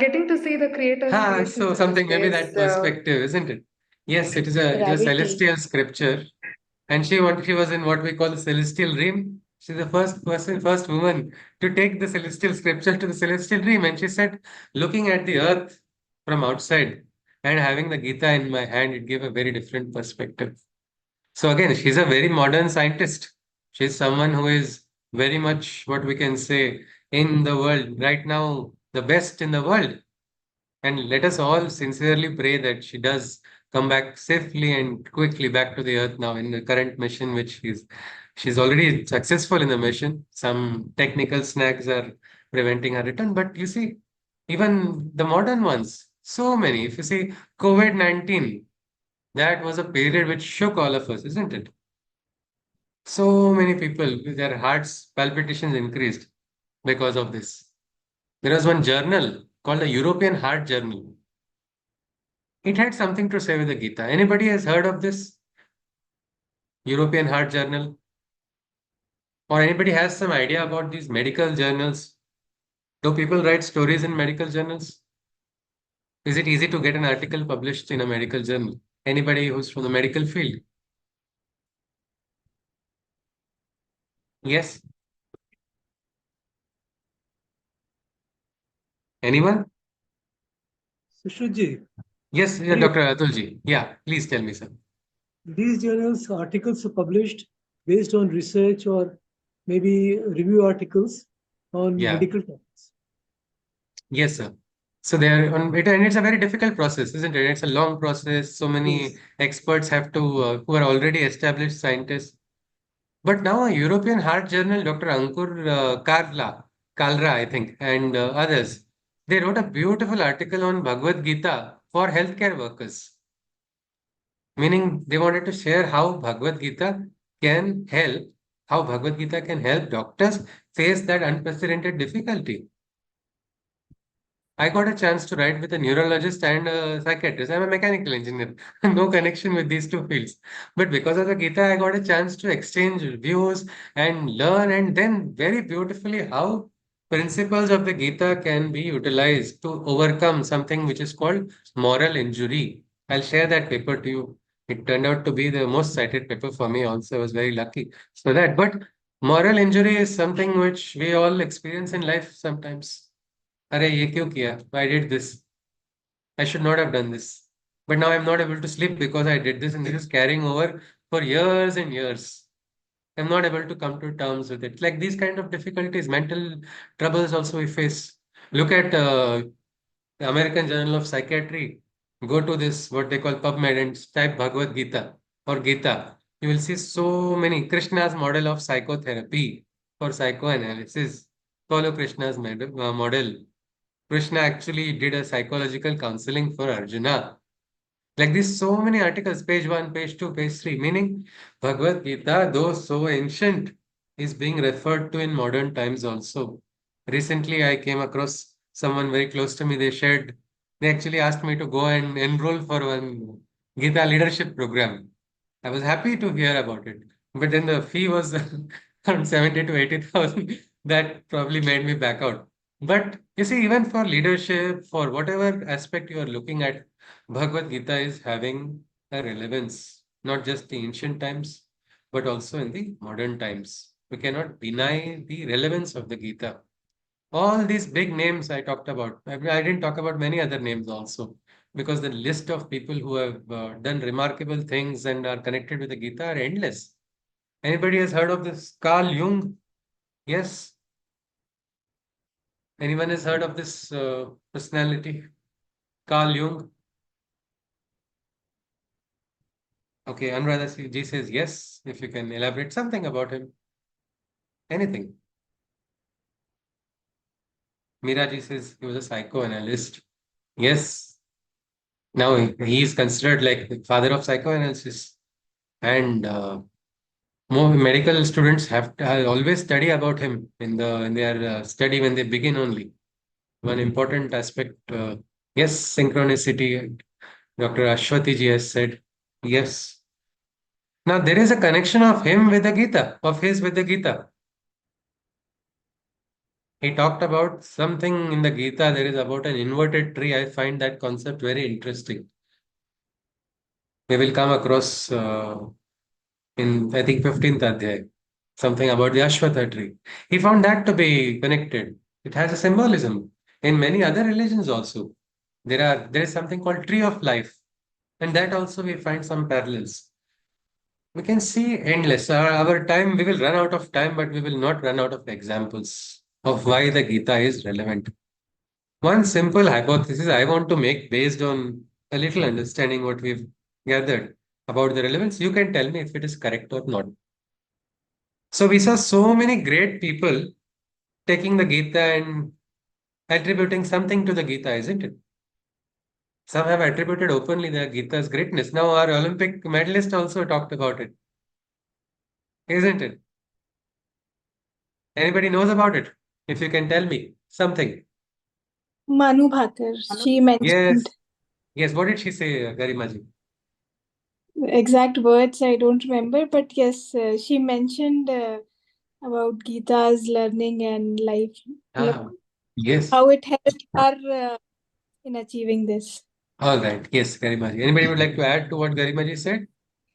getting to see the creator's So creations in something maybe space, that perspective, isn't it? Yes, it is a gravity. celestial scripture, and she was in what we call the celestial realm. She's the first person, first woman to take the celestial scripture to the celestial realm, and she said, looking at the earth from outside and having the Gita in my hand, it gave a very different perspective. So again, she's a very modern scientist. She's someone who is very much what we can say in the world right now, the best in the world. And let us all sincerely pray that she does come back safely and quickly back to the earth now in the current mission, which she's already successful in the mission. Some technical snags are preventing her return, but you see, even the modern ones, so many. If you see COVID-19, that was a period which shook all of us, isn't it? So many people, their hearts palpitations increased because of this. There was one journal called the European Heart Journal. It had something to say with the Gita. Anybody has heard of this European Heart Journal? Or anybody has some idea about these medical journals? Do people write stories in medical journals? Is it easy to get an article published in a medical journal? Anybody who's from the medical field? Yes? Anyone? Sushrut Yes, yeah, Dr. Atulji. Yeah, please tell me, sir. these journals articles are published based on research or maybe review articles on medical topics. Yes, sir. So they are on it, and it's a very difficult process, isn't it? It's a long process. So many experts have to, who are already established scientists. But now a European Heart Journal, Dr. Ankur Kalra, I think, and others, they wrote a beautiful article on Bhagavad Gita for healthcare workers. Meaning they wanted to share how Bhagavad Gita can help, how Bhagavad Gita can help doctors face that unprecedented difficulty. I got a chance to write with a neurologist and a psychiatrist. I'm a mechanical engineer, no connection with these two fields. But because of the Gita, I got a chance to exchange views and learn, and then very beautifully how principles of the Gita can be utilized to overcome something which is called moral injury. I'll share that paper to you. It turned out to be the most cited paper for me, also. I was very lucky. So that, but moral injury is something which we all experience in life sometimes. अरे ये क्यों किया? I did this. I should not have done this. But now I'm not able to sleep because I did this, and this is carrying over for years and years. I'm not able to come to terms with it. Like these kind of difficulties, mental troubles also we face. Look at the American Journal of Psychiatry. Go to this, what they call PubMed, and type Bhagavad Gita or Gita. You will see so many. Krishna's model of psychotherapy for psychoanalysis. Follow Krishna's model. Krishna actually did a psychological counseling for Arjuna. Like this, so many articles, page 1, page 2, page 3, meaning Bhagavad Gita, though so ancient, is being referred to in modern times also. Recently, I came across someone very close to me. They actually asked me to go and enroll for one Gita leadership program. I was happy to hear about it, but then the fee was around 70 to 80,000. That probably made me back out. But you see, even for leadership, for whatever aspect you are looking at, Bhagavad Gita is having a relevance, not just the ancient times, but also in the modern times. We cannot deny the relevance of the Gita. All these big names I talked about, I didn't talk about many other names also, because the list of people who have done remarkable things and are connected with the Gita are endless. Anybody has heard of this Carl Jung? Yes. Anyone has heard of this personality? Carl Jung? Okay, Anuradha ji says yes, if you can elaborate something about him. Anything. Miraji says he was a psychoanalyst. Yes. Now he is considered like the father of psychoanalysis. And more medical students have to always study about him in their study when they begin only. one important aspect. Yes, synchronicity. Dr. Ashwati ji has said, yes. Now there is a connection of him with the Gita, of his with the Gita. He talked about something in the Gita. There is about an inverted tree. I find that concept very interesting. We will come across in, I think, 15th Adhyay, something about the Ashwatha tree. He found that to be connected. It has a symbolism. In many other religions also, there is something called tree of life. And that also we find some parallels. We can see endless. Our time, we will run out of time, but we will not run out of examples of why the Gita is relevant. One simple hypothesis I want to make based on a little understanding what we've gathered about the relevance. You can tell me if it is correct or not. So we saw so many great people taking the Gita and attributing something to the Gita, isn't it? Some have attributed openly the Gita's greatness. Now our Olympic medalist also talked about it, isn't it? Anybody knows about it? If you can tell me something. Manu Bhaker, she mentioned Yes. Yes. What did she say, Garimaji? exact words I don't remember, but yes, she mentioned about Gita's learning and life, Yes. how it helped her in achieving this. All right. Yes, Garimaji. Anybody would like to add to what Garimaji said?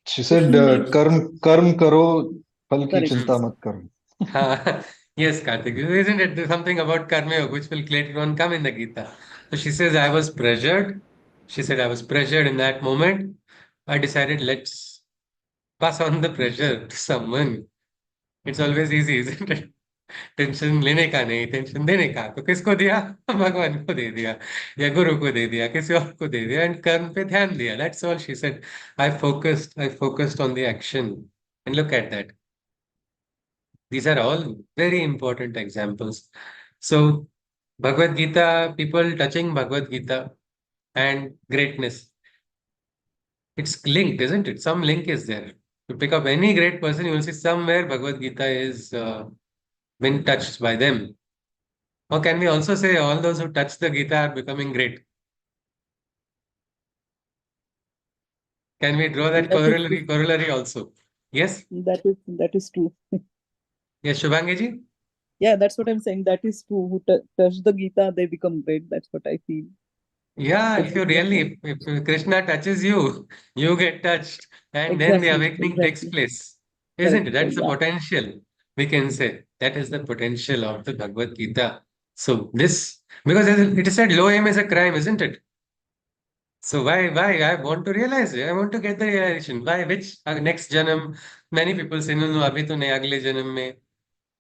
She said, "Karm karo, phal ki Correct. chinta mat karo." Yes, Karthik. Isn't it there's something about karma yoga which will later on come in the Gita? So she says, I was pressured. She said, I was pressured in that moment. I decided, let's pass on the pressure to someone. It's always easy, isn't it? Tension लेने का नहीं, tension देने का। तो किसको दिया? भगवान को दे दिया या गुरु को दे दिया, किसी और को दे दिया, एंड कर्म पे ध्यान दिया. That's all she said. I focused on the action. And look at that. These are all very important examples. So, Bhagavad Gita, people touching Bhagavad Gita and greatness. It's linked, isn't it? Some link is there. You pick up any great person, you will see somewhere Bhagavad Gita is been touched by them. Or can we also say all those who touch the Gita are becoming great? Can we draw that corollary also? Yes? That is true. Yes, Shubhangi ji? Yeah, that's what I'm saying. That is true. Who touch the Gita, they become great. That's what I feel. Yeah, if you really, if Krishna touches you, you get touched, and then the awakening takes place. Isn't it? That's the potential. We can say that is the potential of the Bhagavad Gita. So this, because it is said, low aim is a crime, isn't it? So why? I want to realize it. I want to get the realization. Why? Which next janam? Many people say, no, no, abhi to nahi, agle janam mein.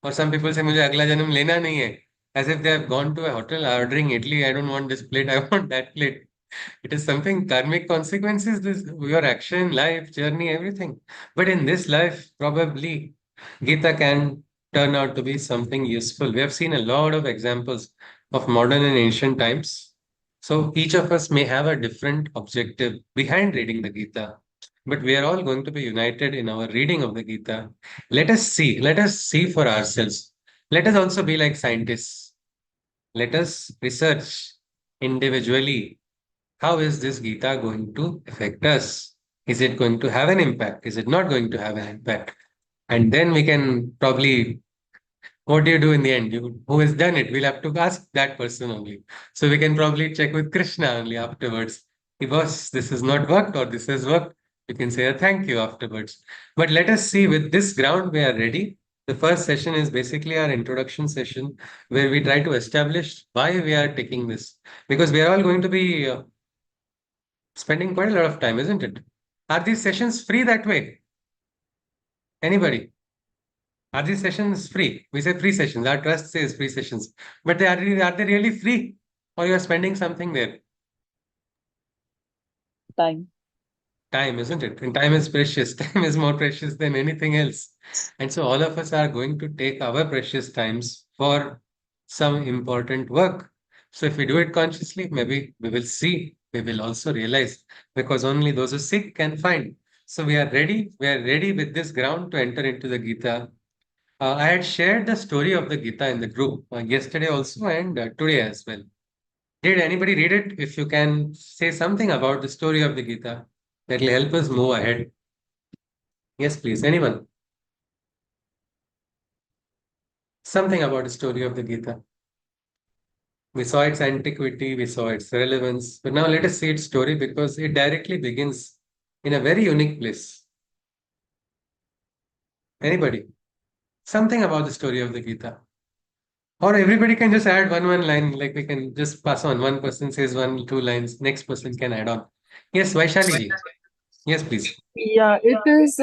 Or some people say, मुझे अगला जन्म लेना नहीं है. As if they have gone to a hotel ordering idli. I don't want this plate. I want that plate. It is something karmic consequences. This your action, life, journey, everything. But in this life, probably Gita can turn out to be something useful. We have seen a lot of examples of modern and ancient times. So each of us may have a different objective behind reading the Gita, but we are all going to be united in our reading of the Gita. Let us see for ourselves. Let us also be like scientists. Let us research individually. How is this Gita going to affect us? Is it going to have an impact? Is it not going to have an impact? And then we can probably, what do you do in the end? Who has done it? We'll have to ask that person only. So we can probably check with Krishna only afterwards. If this has not worked or this has worked, you can say a thank you afterwards. But let us see, with this ground, we are ready. The first session is basically our introduction session where we try to establish why we are taking this. Because we are all going to be spending quite a lot of time, isn't it? Are these sessions free that way? Anybody? Are these sessions free? We say free sessions. Our trust says free sessions. But are they really free? Or you are spending something there? Time. Time, isn't it? And time is precious. Time is more precious than anything else. And so all of us are going to take our precious times for some important work. So if we do it consciously, maybe we will see, we will also realize, because only those who seek can find. So we are ready. We are ready with this ground to enter into the Gita. I had shared the story of the Gita in the group yesterday also and today as well. Did anybody read it? If you can say something about the story of the Gita, that will help us move ahead. Yes, please. Anyone? Something about the story of the Gita. We saw its antiquity, we saw its relevance, but now let us see its story because it directly begins in a very unique place. Anybody? Something about the story of the Gita. Or everybody can just add one line, like we can just pass on. One person says one, two lines, next person can add on. Yes, Vaishali ji. Yes, please. Yeah, it is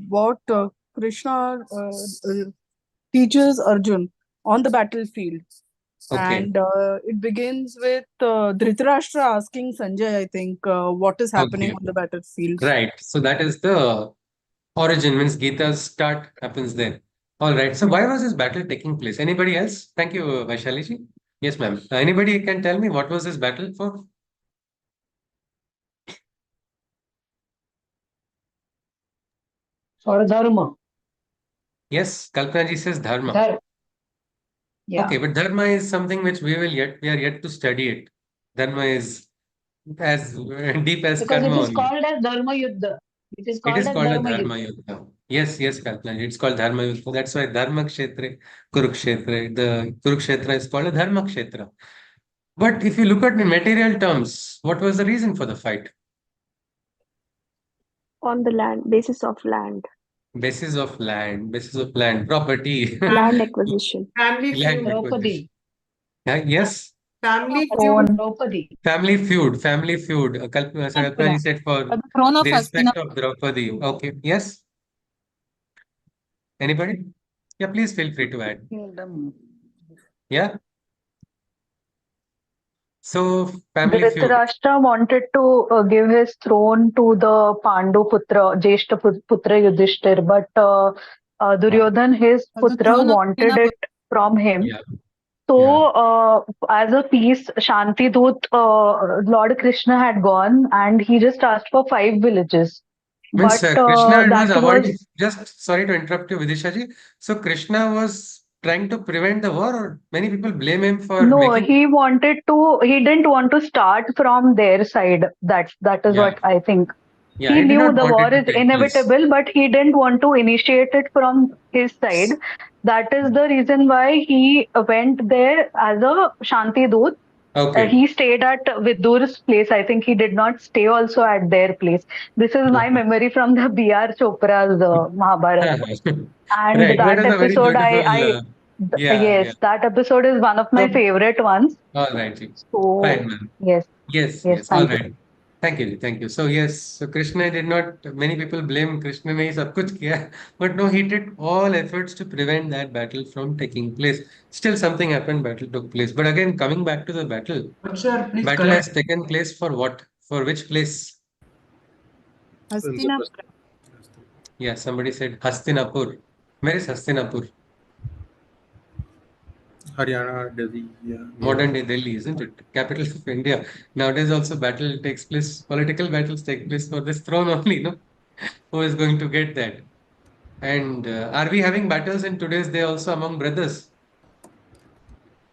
what Krishna teaches Arjun on the battlefield. Okay. And it begins with Dhritarashtra asking Sanjay, I think, what is happening Okay. on the battlefield. Right. So that is the origin, means Gita's start happens there. All right. So why was this battle taking place? Anybody else? Thank you, Vaishali ji. Yes, ma'am. Anybody can tell me what was this battle for? For dharma. Yes, Kalpana ji says dharma. Yeah. Okay, but dharma is something which we are yet to study it. Dharma is as deep as Because karma it is only. called as Dharma Yuddha. It is It called is as called a Dharma dharma Yuddha. yuddha. Yes, yes, Kalpana ji. It's called dharma yuddha. That's why dharma kshetra, Kurukshetra. The Kurukshetra is called a dharma kshetra. But if you look at the material terms, what was the reason for the fight? On the land, basis of land, Basis of land, property, land acquisition. Family land feud. acquisition. Yes, Family Own feud. Draupadi. family feud. Kalpana ji said for The throne of the respect Hastinapur. of Draupadi. Okay, yes. Anybody? Yeah, please feel free to add. Kingdom. Yeah. So family feud. Dhritarashtra wanted to give his throne to the Pandu putra, Jeshta putra Yudhishthir, but Duryodhan, his The putra, throne of wanted Hastinapur. it from him. Yeah. So, as a peace, Shanti Dut, Lord Krishna had gone and he just asked for 5 villages. Means But Krishna was that was, avoiding. Just sorry to interrupt you, Vidisha ji. So Krishna was trying to prevent the war, or many people blame him for no, making. he didn't want to start from their side. That is Yeah. what I think. Yeah, He he did knew not the want it war to is take place. inevitable, but he didn't want to initiate it from his side. That is the reason why he went there as a Shanti Dut. Okay. He stayed at Vidur's place. I think he did not stay also at their place. This is my Okay. memory from the B.R. Chopra's Mahabharat. And Right. That that is a very episode, beautiful. Yeah, yeah. yes, that episode is one of my So, favorite ones. all right, ji. Fine, So, ma'am. yes, Yes, yes, yes. All thank you. right. Thank you, ji. Thank you. So yes, so Krishna did not. Many people blame Krishna ने ही सब कुछ किया, but no, he did all efforts to prevent that battle from taking place. Still, something happened. Battle took place. But again, coming back to the battle, But sir, please battle has correct. taken place for what? For which place? Hastinapur. Yeah, somebody said Hastinapur. Where is Hastinapur? Haryana, Delhi, yeah. Modern day Delhi, isn't it? Capital of India. Nowadays, also battle takes place. Political battles take place for this throne only. No, who is going to get that? And are we having battles in today's day also among brothers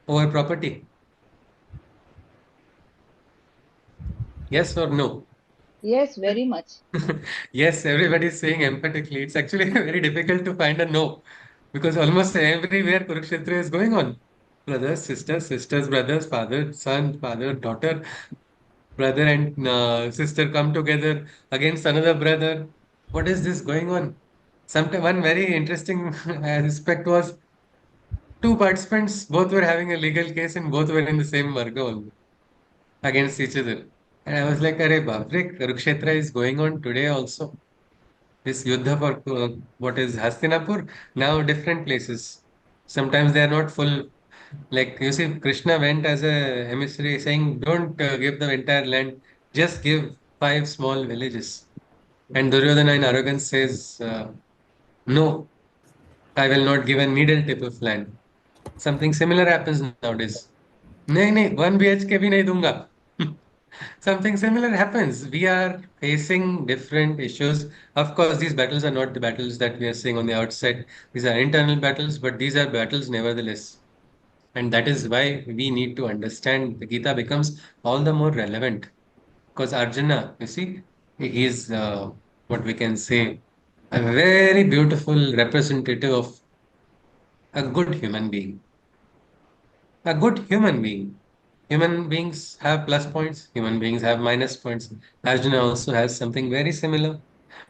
over property? Yes or no? Yes, very much. Yes, everybody is saying emphatically. It's actually very difficult to find a no because almost everywhere Kurukshetra is going on. Brothers, sisters, sisters, brothers, father, son, father, daughter, brother and sister come together against another brother. What is this going on? Sometimes one very interesting aspect was two participants, both were having a legal case and both were in the same Varga only against each other. And I was like, Arey Bapre, Kurukshetra is going on today also. This Yuddha for what is Hastinapur, now different places. Sometimes they are not full. Like you see, Krishna went as a emissary saying, don't give the entire land, just give 5 small villages. And Duryodhana in arrogance says, no, I will not give a needle tip of land. Something similar happens nowadays. नहीं नहीं 1 BHK भी नहीं दूंगा. Something similar happens. We are facing different issues. Of course, these battles are not the battles that we are seeing on the outside. These are internal battles, but these are battles nevertheless. And that is why we need to understand the Gita becomes all the more relevant. Because Arjuna, you see, he is what we can say, a very beautiful representative of a good human being. A good human being. Human beings have plus points, human beings have minus points. Arjuna also has something very similar,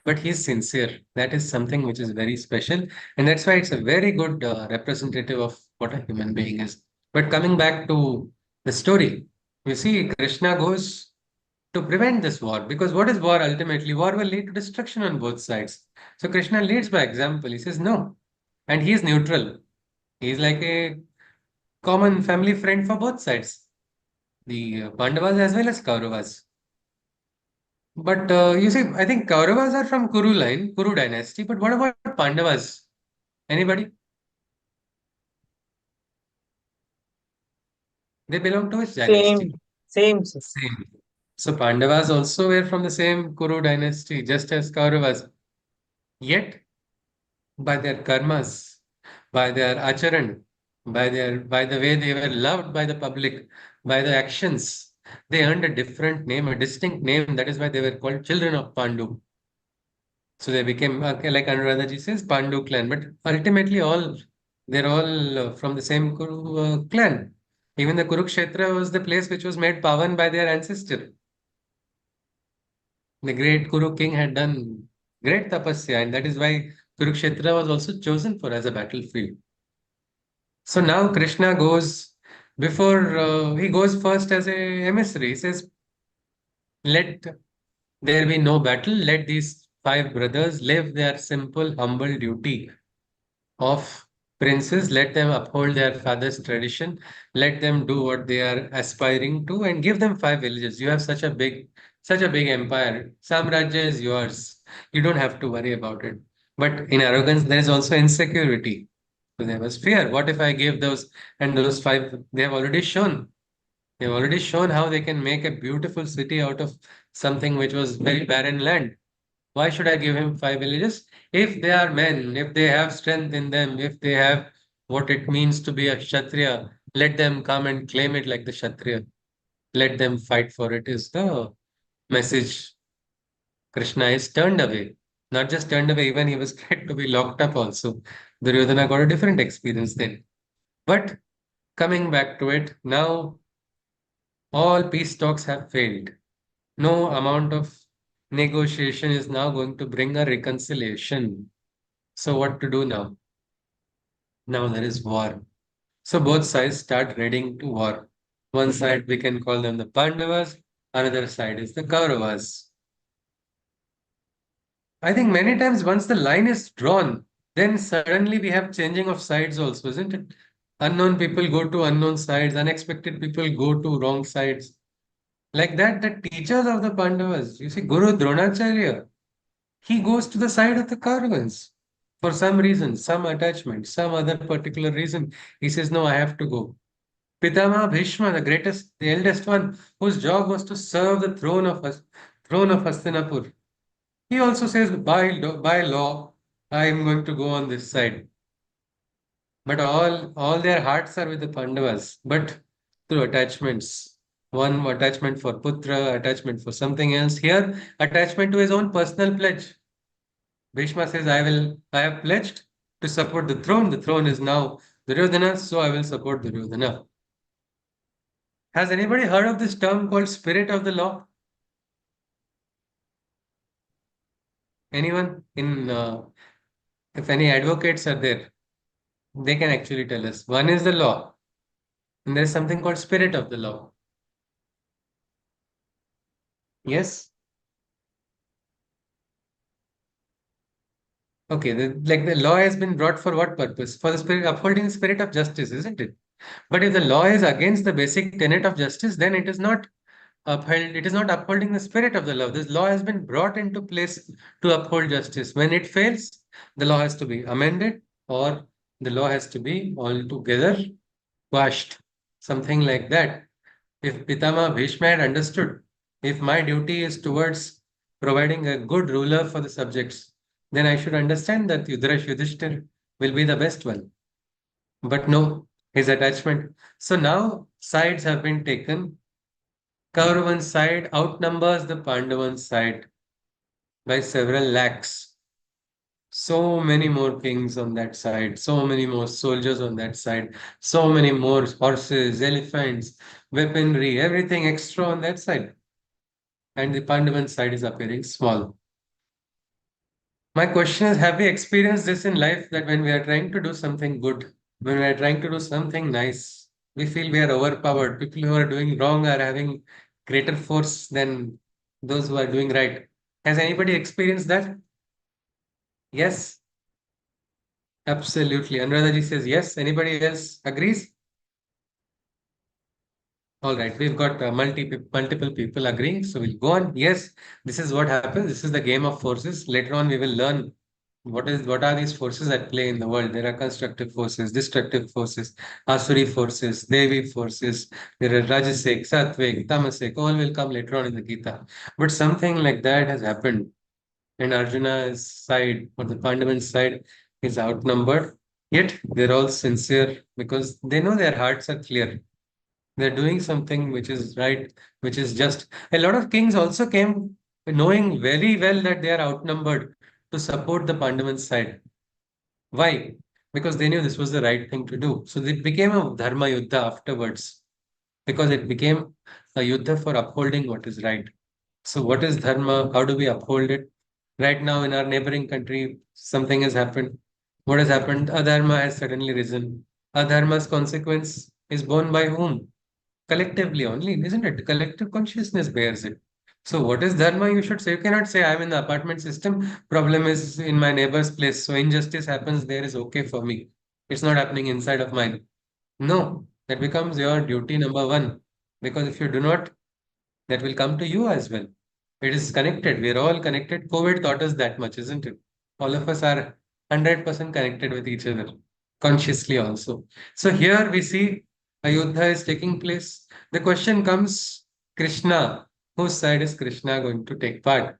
but he's sincere. That is something which is very special, and that's why it's a very good representative of what a human being is. But coming back to the story, you see, Krishna goes to prevent this war because what is war ultimately? War will lead to destruction on both sides. So Krishna leads by example. He says no, and he is neutral. He is like a common family friend for both sides, the Pandavas as well as Kauravas. But you see, I think Kauravas are from Kuru line, Kuru dynasty. But what about Pandavas? Anybody? They belong to which dynasty? Same, sir. Same. So Pandavas also were from the same Kuru dynasty, just as Kauravas. Yet, by their karmas, by their acharan, by the way they were loved by the public, by the actions, they earned a different name, a distinct name. That is why they were called children of Pandu. So they became, like Anuradhaji says, Pandu clan. But ultimately, they're all from the same Kuru clan. Even the Kurukshetra was the place which was made pavan by their ancestor. The great Kuru king had done great tapasya, and that is why Kurukshetra was also chosen for as a battlefield. So now Krishna goes before he goes first as a emissary. He says, "Let there be no battle. Let these five brothers live their simple, humble duty of princes. Let them uphold their father's tradition. Let them do what they are aspiring to, and give them five villages. You have such a big empire. Samrajya is yours. You don't have to worry about it. But in arrogance, there is also insecurity. So there was fear. What if I give those and those five? They have already shown. They have already shown how they can make a beautiful city out of something which was very barren land. Why should I give him five villages? If they are men, if they have strength in them, if they have what it means to be a Kshatriya, let them come and claim it like the Kshatriya. Let them fight for it, is the message. Krishna is turned away. Not just turned away, even he was tried to be locked up also. Duryodhana got a different experience then. But coming back to it, now all peace talks have failed. No amount of negotiation is now going to bring a reconciliation. So what to do now? Now there is war. So both sides start heading to war. One side we can call them the Pandavas, another side is the Kauravas. I think many times once the line is drawn, then suddenly we have changing of sides also, isn't it? Unknown people go to unknown sides, unexpected people go to wrong sides. Like that, the teachers of the Pandavas, you see, Guru Dronacharya, he goes to the side of the Kauravas for some reason, some attachment, some other particular reason. He says, no, I have to go. Pitama Bhishma, the greatest, the eldest one, whose job was to serve the throne of Hastinapur. He also says, by law, I am going to go on this side. But all their hearts are with the Pandavas, but through attachments. One attachment for Putra, attachment for something else. Here, attachment to his own personal pledge. Bhishma says, I have pledged to support the throne. The throne is now Duryodhana's, so I will support Duryodhana. Has anybody heard of this term called spirit of the law? Anyone? If any advocates are there, they can actually tell us. One is the law, and there is something called spirit of the law. Yes? Okay, like the law has been brought for what purpose? For the spirit, upholding the spirit of justice, isn't it? But if the law is against the basic tenet of justice, then it is not upheld. It is not upholding the spirit of the law. This law has been brought into place to uphold justice. When it fails, the law has to be amended, or the law has to be altogether quashed. Something like that. If Pitama Bhishma had understood, if my duty is towards providing a good ruler for the subjects, then I should understand that Yudhishthir will be the best one. But no, his attachment. So now sides have been taken. Kauravan's side outnumbers the Pandavan's side by several lakhs. So many more kings on that side, so many more soldiers on that side, so many more horses, elephants, weaponry, everything extra on that side. And the Pandavan side is appearing small. My question is, have we experienced this in life that when we are trying to do something good, when we are trying to do something nice, we feel we are overpowered. People who are doing wrong are having greater force than those who are doing right. Has anybody experienced that? Yes, absolutely. Anuradha says yes. Anybody else agrees? All right, we've got multiple people agreeing, so we'll go on. Yes, this is what happens. This is the game of forces. Later on, we will learn what are these forces at play in the world. There are constructive forces, destructive forces, asuri forces, devi forces. There are rajasic, sattvic, tamasic. All will come later on in the Gita. But something like that has happened, and Arjuna's side or the Pandavan's side is outnumbered. Yet they're all sincere because they know their hearts are clear. They're doing something which is right, which is just. A lot of kings also came knowing very well that they are outnumbered to support the Pandavan side. Why? Because they knew this was the right thing to do. So it became a dharma yuddha afterwards, because it became a yuddha for upholding what is right. So what is dharma? How do we uphold it? Right now in our neighboring country, something has happened. What has happened? Adharma has suddenly risen. Adharma's consequence is borne by whom? Collectively only, isn't it? Collective consciousness bears it. So what is dharma? You should say. You cannot say I'm in the apartment system. Problem is in my neighbor's place. So injustice happens there is okay for me. It's not happening inside of mine. No, that becomes your duty number one. Because if you do not, that will come to you as well. It is connected. We're all connected. COVID taught us that much, isn't it? All of us are 100% connected with each other, consciously also. So here we see Ayodhya is taking place. The question comes, Krishna, whose side is Krishna going to take part?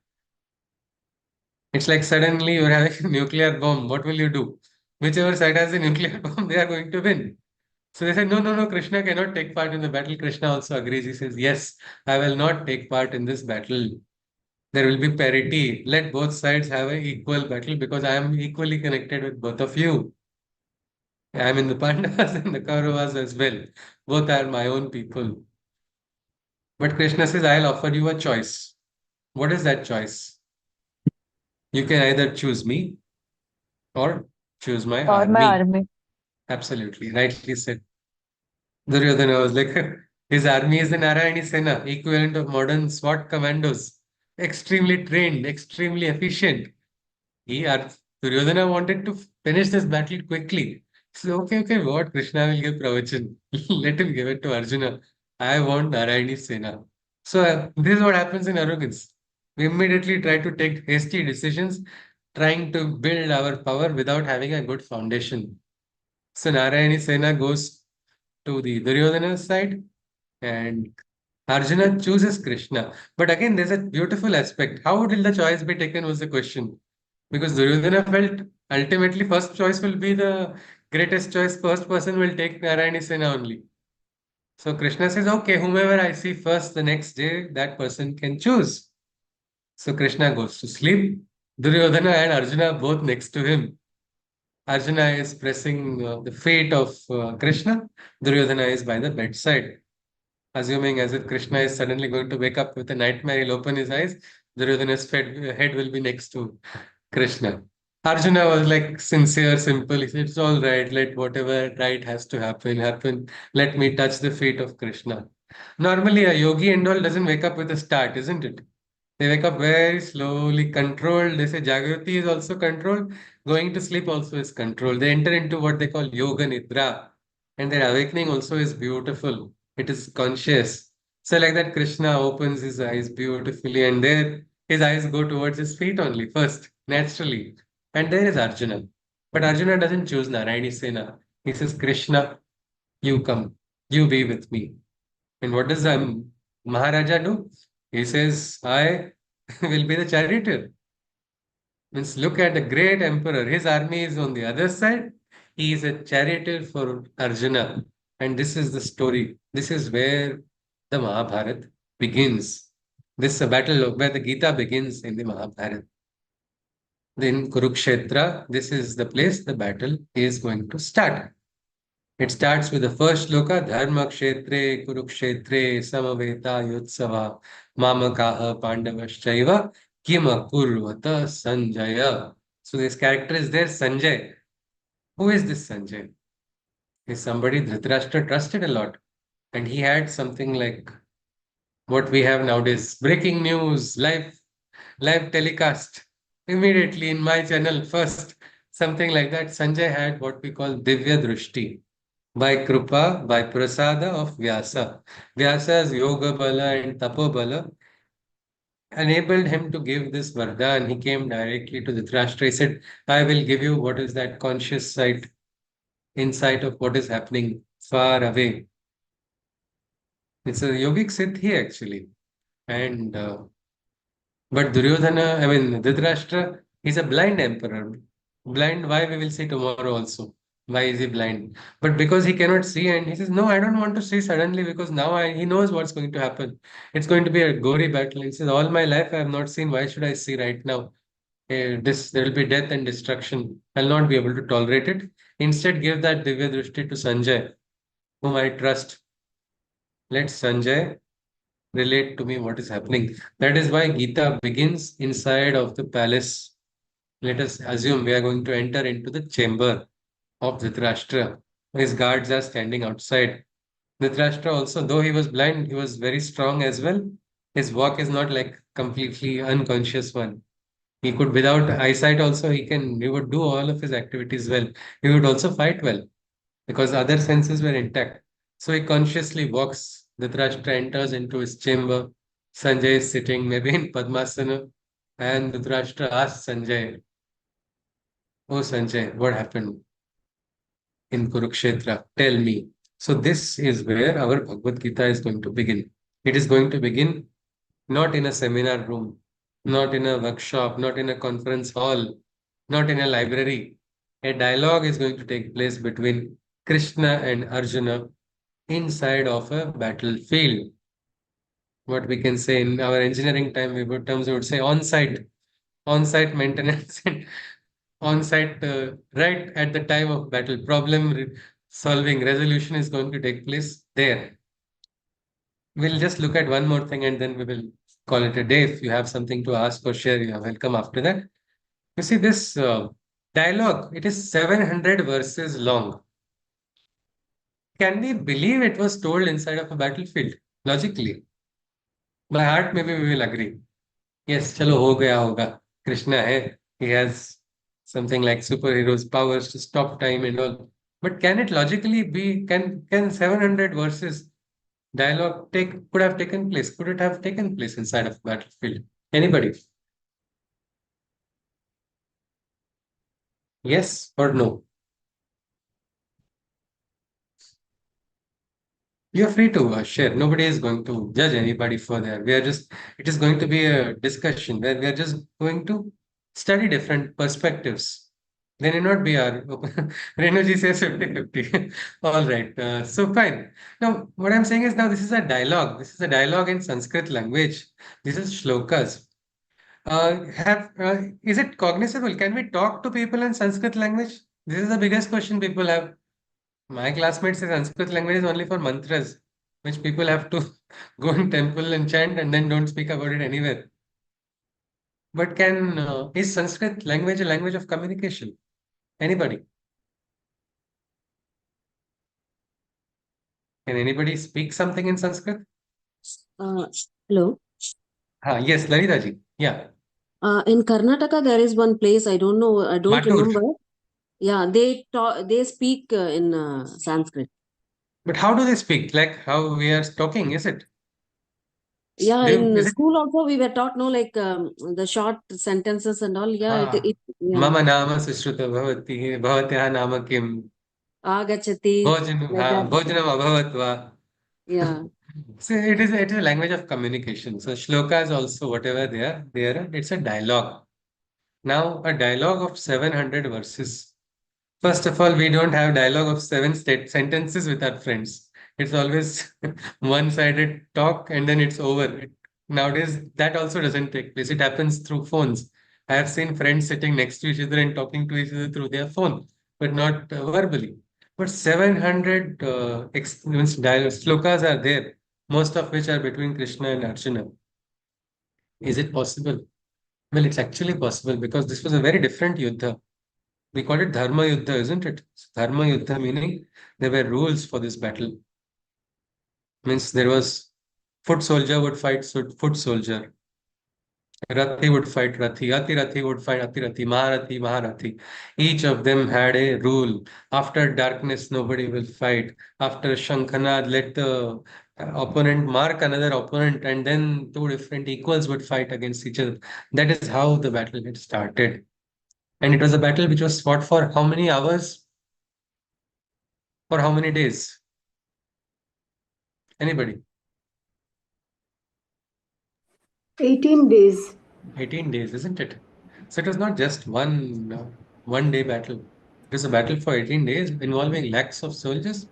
It's like suddenly you're having a nuclear bomb. What will you do? Whichever side has a nuclear bomb, they are going to win. So they said, no, no, no, Krishna cannot take part in the battle. Krishna also agrees. He says, yes, I will not take part in this battle. There will be parity. Let both sides have an equal battle because I am equally connected with both of you. I am in the Pandavas and the Kauravas as well. Both are my own people. But Krishna says, I'll offer you a choice. What is that choice? You can either choose me or choose my or my army. army. Absolutely, rightly said. Duryodhana was like, his army is the Narayani Sena, equivalent of modern SWAT commandos. Extremely trained, extremely efficient. Duryodhana wanted to finish this battle quickly. So, okay, what? Krishna will give pravachan. Let him give it to Arjuna. I want Narayani Sena. So, this is what happens in arrogance. We immediately try to take hasty decisions, trying to build our power without having a good foundation. So, Narayani Sena goes to the Duryodhana side and Arjuna chooses Krishna. But again, there's a beautiful aspect. How will the choice be taken was the question. Because Duryodhana felt ultimately first choice will be the greatest choice. First person will take Narayani Sena only. So Krishna says, okay, whomever I see first the next day, that person can choose. So Krishna goes to sleep. Duryodhana and Arjuna both next to him. Arjuna is pressing the feet of Krishna. Duryodhana is by the bedside. Assuming as if Krishna is suddenly going to wake up with a nightmare, he'll open his eyes. Duryodhana's head will be next to Krishna. Arjuna was like sincere, simple. He said, it's all right. Let whatever right has to happen, happen. Let me touch the feet of Krishna. Normally, a yogi and all doesn't wake up with a start, isn't it? They wake up very slowly, controlled. They say Jagrati is also controlled. Going to sleep also is controlled. They enter into what they call Yoga Nidra. And their awakening also is beautiful. It is conscious. So like that, Krishna opens his eyes beautifully and there his eyes go towards his feet only first, naturally. And there is Arjuna. But Arjuna doesn't choose Narayani Sena. He says, Krishna, you come. You be with me. And what does Maharaja do? He says, I will be the charioteer. Means look at the great emperor. His army is on the other side. He is a charioteer for Arjuna. And this is the story. This is where the Mahabharata begins. This battle where the Gita begins in the Mahabharata. Then Kurukshetra, this is the place the battle is going to start. It starts with the first shloka, Dharma Kshetre Kurukshetre Samaveta Yutsava Mamakaha Pandavaschaiva Kima Kurvata Sanjaya. So this character is there, Sanjay. Who is this Sanjay? Is somebody Dhritarashtra trusted a lot. And he had something like what we have nowadays, breaking news, live telecast immediately in my channel first, something like that. Sanjay had what we call Divya Drushti by Krupa, by Prasada of Vyasa. Vyasa's Yoga Bala and Tapo Bala enabled him to give this Vardhan. He came directly to Dhritarashtra. He said, I will give you what is that conscious sight, insight of what is happening far away. It's a yogic siddhi actually. And but Duryodhana, I mean, Dhritarashtra, he's a blind emperor. Blind, why we will see tomorrow also. Why is he blind? But because he cannot see, and he says, no, I don't want to see suddenly because now he knows what's going to happen. It's going to be a gory battle. He says, all my life I have not seen. Why should I see right now? There will be death and destruction. I'll not be able to tolerate it. Instead, give that Divya Drishti to Sanjay, whom I trust. Let Sanjay relate to me what is happening. That is why Gita begins inside of the palace. Let us assume we are going to enter into the chamber of Dhritarashtra. His guards are standing outside. Dhritarashtra also, though he was blind, he was very strong as well. His walk is not like completely unconscious one. He could, without eyesight also, he would do all of his activities well. He would also fight well because other senses were intact. So he consciously walks. Dhritarashtra enters into his chamber. Sanjay is sitting maybe in Padmasana. And Dhritarashtra asks Sanjay, oh Sanjay, what happened in Kurukshetra? Tell me. So this is where our Bhagavad Gita is going to begin. It is going to begin not in a seminar room, not in a workshop, not in a conference hall, not in a library. A dialogue is going to take place between Krishna and Arjuna inside of a battlefield. What we can say in our engineering time, we would say on-site maintenance and on-site right at the time of battle. Solving resolution is going to take place there. We'll just look at one more thing and then we will call it a day. If you have something to ask or share, you are welcome after that. You see this dialogue, it is 700 verses long. Can we believe it was told inside of a battlefield? Logically. By heart, maybe we will agree. Yes, chalo ho gaya hoga. Krishna hai. He has something like superheroes powers to stop time and all. But can it logically be, can 700 verses dialogue could have taken place? Could it have taken place inside of a battlefield? Anybody? Yes or no? You're free to share. Nobody is going to judge anybody further. It is going to be a discussion where we are just going to study different perspectives. They may not be our. Renuji says 50-50. All right. So fine. Now, what I'm saying is now this is a dialogue. This is a dialogue in Sanskrit language. This is shlokas. Is it cognizable? Can we talk to people in Sanskrit language? This is the biggest question people have. My classmates say Sanskrit language is only for mantras, which people have to go in temple and chant and then don't speak about it anywhere. But is Sanskrit language a language of communication? Anybody? Can anybody speak something in Sanskrit? Hello. Yes, Lalita ji. Yeah. In Karnataka, there is one place, I don't know, I don't Matur. remember. Yeah, they speak in Sanskrit. But how do they speak? Like how we are talking, is it? Yeah, Is it? school also we were taught, no, like the short sentences and all. Yeah, yeah. Mama nama Sushrut Bhavati, Bhavatya nama kim? Agachati, like that. Bhojanam abhavatva. Yeah. So it is a language of communication. So shlokas also, whatever they are, it's a dialogue. Now, a dialogue of 700 verses. First of all, we don't have dialogue of seven sentences with our friends. It's always one-sided talk and then it's over. Nowadays, that also doesn't take place. It happens through phones. I have seen friends sitting next to each other and talking to each other through their phone, but not verbally. But 700 means slokas are there, most of which are between Krishna and Arjuna. Is it possible? Well, it's actually possible because this was a very different yuddha. We call it Dharma Yuddha, isn't it? Dharma Yuddha meaning there were rules for this battle. Means there was foot soldier would fight foot soldier. Rathi would fight Rathi. Ati Rathi would fight Ati Rathi. Maharathi, Maharathi. Each of them had a rule. After darkness, nobody will fight. After Shankanad, let the opponent mark another opponent, and then two different equals would fight against each other. That is how the battle had started. And it was a battle which was fought for how many hours? For how many days? Anybody? 18 days. 18 days, isn't it? So it was not just one day battle. It was a battle for 18 days involving lakhs of soldiers.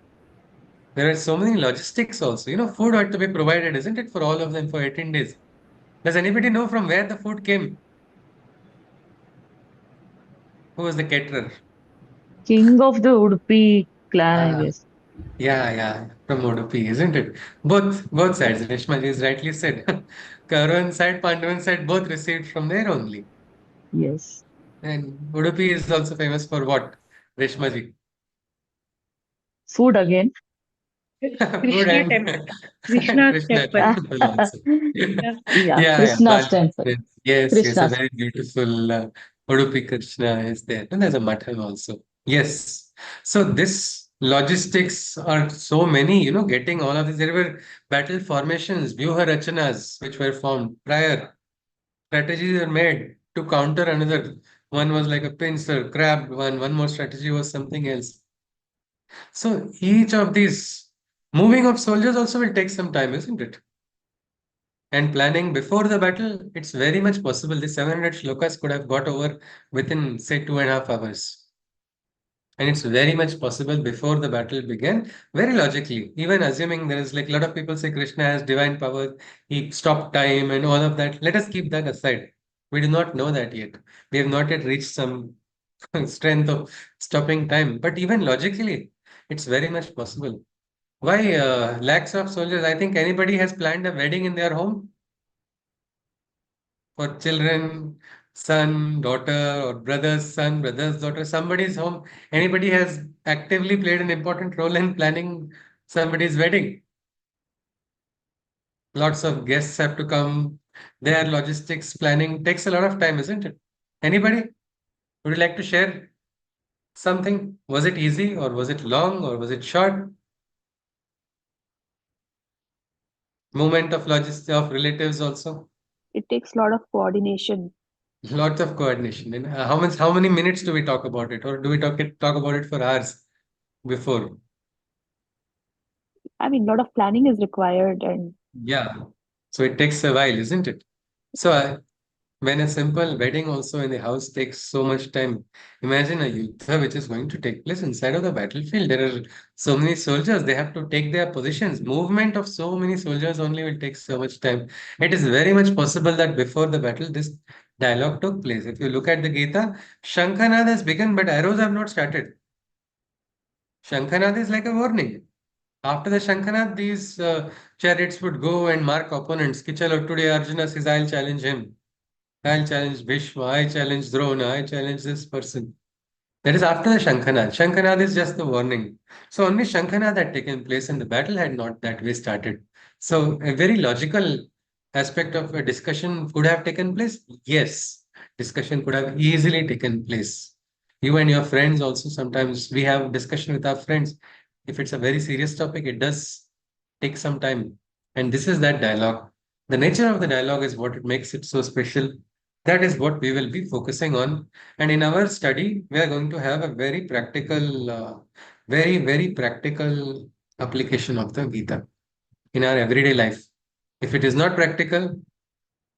There are so many logistics also. Food had to be provided, isn't it, for all of them for 18 days. Does anybody know from where the food came? Who was the caterer? King of the Udupi clan, I guess. Yeah, from Udupi, isn't it? Both sides. Reshmaji is rightly said. Kauran side, Pandavan side, both received from there only. Yes. And Udupi is also famous for what? Reshmaji. Food again. Food Krishna and temple. Krishna's Krishna temple. temple also. Yeah, Yeah, Krishna's Bali. temple. Yes, a Krishna's. very beautiful Udupi Krishna is there. And there's a Mathan also. Yes. So this logistics are so many, getting all of this. There were battle formations, Vyuha Rachanas, which were formed prior. Strategies were made to counter another. One was like a pincer, crab one. One more strategy was something else. So each of these moving of soldiers also will take some time, isn't it? And planning before the battle, it's very much possible. The 700 shlokas could have got over within, say, 2.5 hours. And it's very much possible before the battle began, very logically. Even assuming there is like a lot of people say Krishna has divine power, he stopped time and all of that. Let us keep that aside. We do not know that yet. We have not yet reached some strength of stopping time. But even logically, it's very much possible. Why lakhs of soldiers? I think anybody has planned a wedding in their home for children, son, daughter, or brother's son, brother's daughter, somebody's home. Anybody has actively played an important role in planning somebody's wedding. Lots of guests have to come. Their logistics planning takes a lot of time, isn't it? Anybody? Would you like to share something? Was it easy or was it long or was it short? Movement of logistics of relatives also. It takes a lot of coordination. Lots of coordination. And how many minutes do we talk about it, or do we talk about it for hours before? I mean, a lot of planning is required, and Yeah. So it takes a while, isn't it? So when a simple wedding also in the house takes so much time, imagine a yuddha which is going to take place inside of the battlefield. There are so many soldiers, they have to take their positions. Movement of so many soldiers only will take so much time. It is very much possible that before the battle, this dialogue took place. If you look at the Gita, Shankanad has begun, but arrows have not started. Shankanad is like a warning. After the Shankanad, these chariots would go and mark opponents. Ki chalo, today Arjuna says, I'll challenge him. I'll challenge Bhishma. I challenge Drona. I challenge this person. That is after the Shankanad. Shankanad is just the warning. So only Shankanad had taken place and the battle had not that way started. So a very logical aspect of a discussion could have taken place. Yes, discussion could have easily taken place. You and your friends also sometimes we have discussion with our friends. If it's a very serious topic, it does take some time. And this is that dialogue. The nature of the dialogue is what it makes it so special. That is what we will be focusing on. And in our study, we are going to have a very practical, very practical application of the Gita in our everyday life. If it is not practical,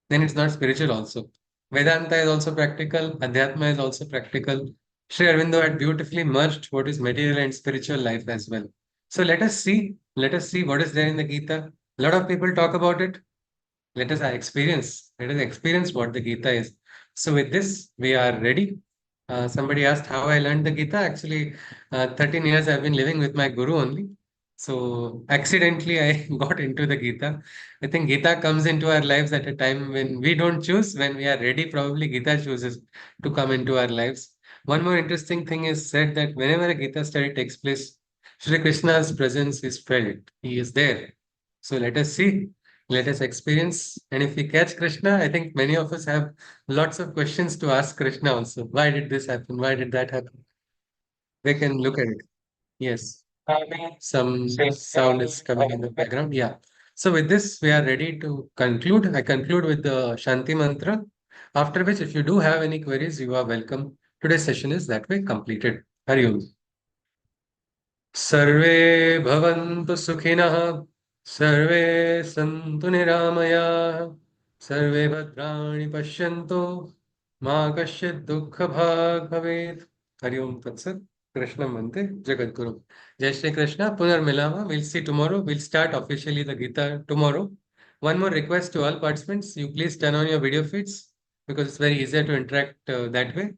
then it's not spiritual also. Vedanta is also practical, Adhyatma is also practical, Sri Aurobindo had beautifully merged what is material and spiritual life as well. So let us see what is there in the Gita. A lot of people talk about it. Let us experience what the Gita is. So with this, we are ready. Somebody asked how I learned the Gita. Actually, 13 years I've been living with my guru only. So accidentally I got into the Gita. I think Gita comes into our lives at a time when we don't choose. When we are ready, probably Gita chooses to come into our lives. One more interesting thing is said that whenever a Gita study takes place, Shri Krishna's presence is felt. He is there. So let us see, let us experience. And if we catch Krishna, I think many of us have lots of questions to ask Krishna also. Why did this happen? Why did that happen? We can look at it. Yes. Some sound is coming in the background. Yeah. So with this, we are ready to conclude. I conclude with the Shanti mantra. After which, if you do have any queries, you are welcome. Today's session is that way completed. Hari Om. सर्वे भवन्तु सुखिनः सर्वे सन्तु निरामयाः सर्वे भद्राणि पश्यन्तु मा कश्चित् दुःखभाग् भवेत् हरि ओम तत्सत् कृष्णं वन्दे जगद्गुरुं जय श्री कृष्ण पुनर्मिलामः we'll see tomorrow we'll start officially the Gita tomorrow one more request to all participants you please turn on your video feeds because it's very easier to interact that way.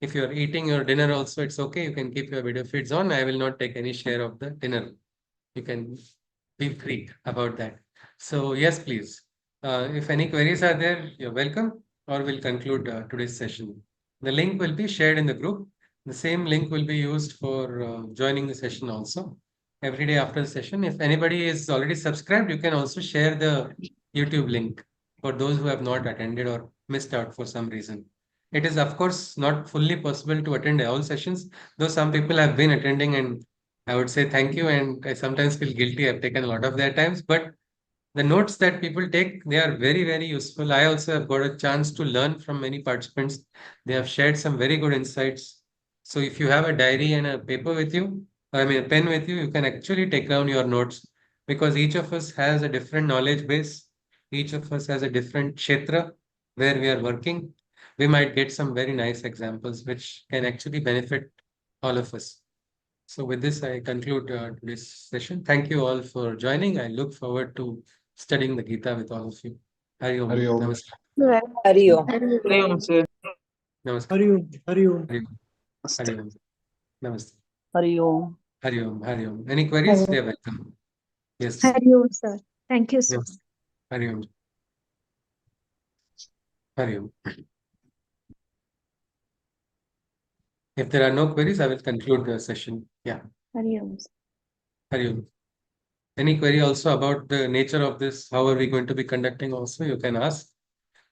If you're eating your dinner also, it's okay. You can keep your video feeds on. I will not take any share of the dinner. You can be free about that. So yes, please. If any queries are there, you're welcome or we'll conclude today's session. The link will be shared in the group. The same link will be used for joining the session also. Every day after the session, if anybody is already subscribed, you can also share the YouTube link for those who have not attended or missed out for some reason. It is, of course, not fully possible to attend all sessions, though some people have been attending, and I would say thank you. And I sometimes feel guilty. I've taken a lot of their times, but the notes that people take, they are very, very useful. I also have got a chance to learn from many participants. They have shared some very good insights. So if you have a diary and a paper with you, I mean, a pen with you, you can actually take down your notes because each of us has a different knowledge base. Each of us has a different kshetra where we are working. We might get some very nice examples which can actually benefit all of us. So with this, I conclude today's session. Thank you all for joining. I look forward to studying the Gita with all of you. Hari Om. Hari Om. Namaskar. Hari Om. Hari Om, sir. Namaskar. Hari Om. Hari Om. Hari Om. Hari Om. Namaste. Hari Om. Hari Om. Hari Om. Any queries? They are welcome. Yes. Hari Om, sir. Thank you, sir. Yes. Hari Om. Hari Om. If there are no queries, I will conclude the session. Yeah. Hari Om. Hari Om. Any query also about the nature of this? How are we going to be conducting also? You can ask.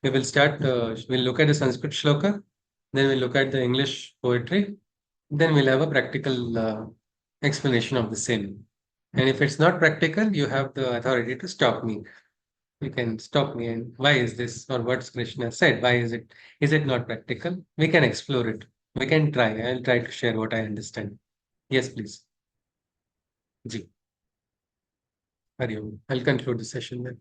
We will start, we'll look at the Sanskrit shloka, then we'll look at the English poetry, then we'll have a practical explanation of the same. And if it's not practical, you have the authority to stop me. You can stop me and why is this or what's Krishna said? Why is it not practical? We can explore it. We can try. I'll try to share what I understand. Yes, please. Ji. Hari Om. I'll conclude the session then.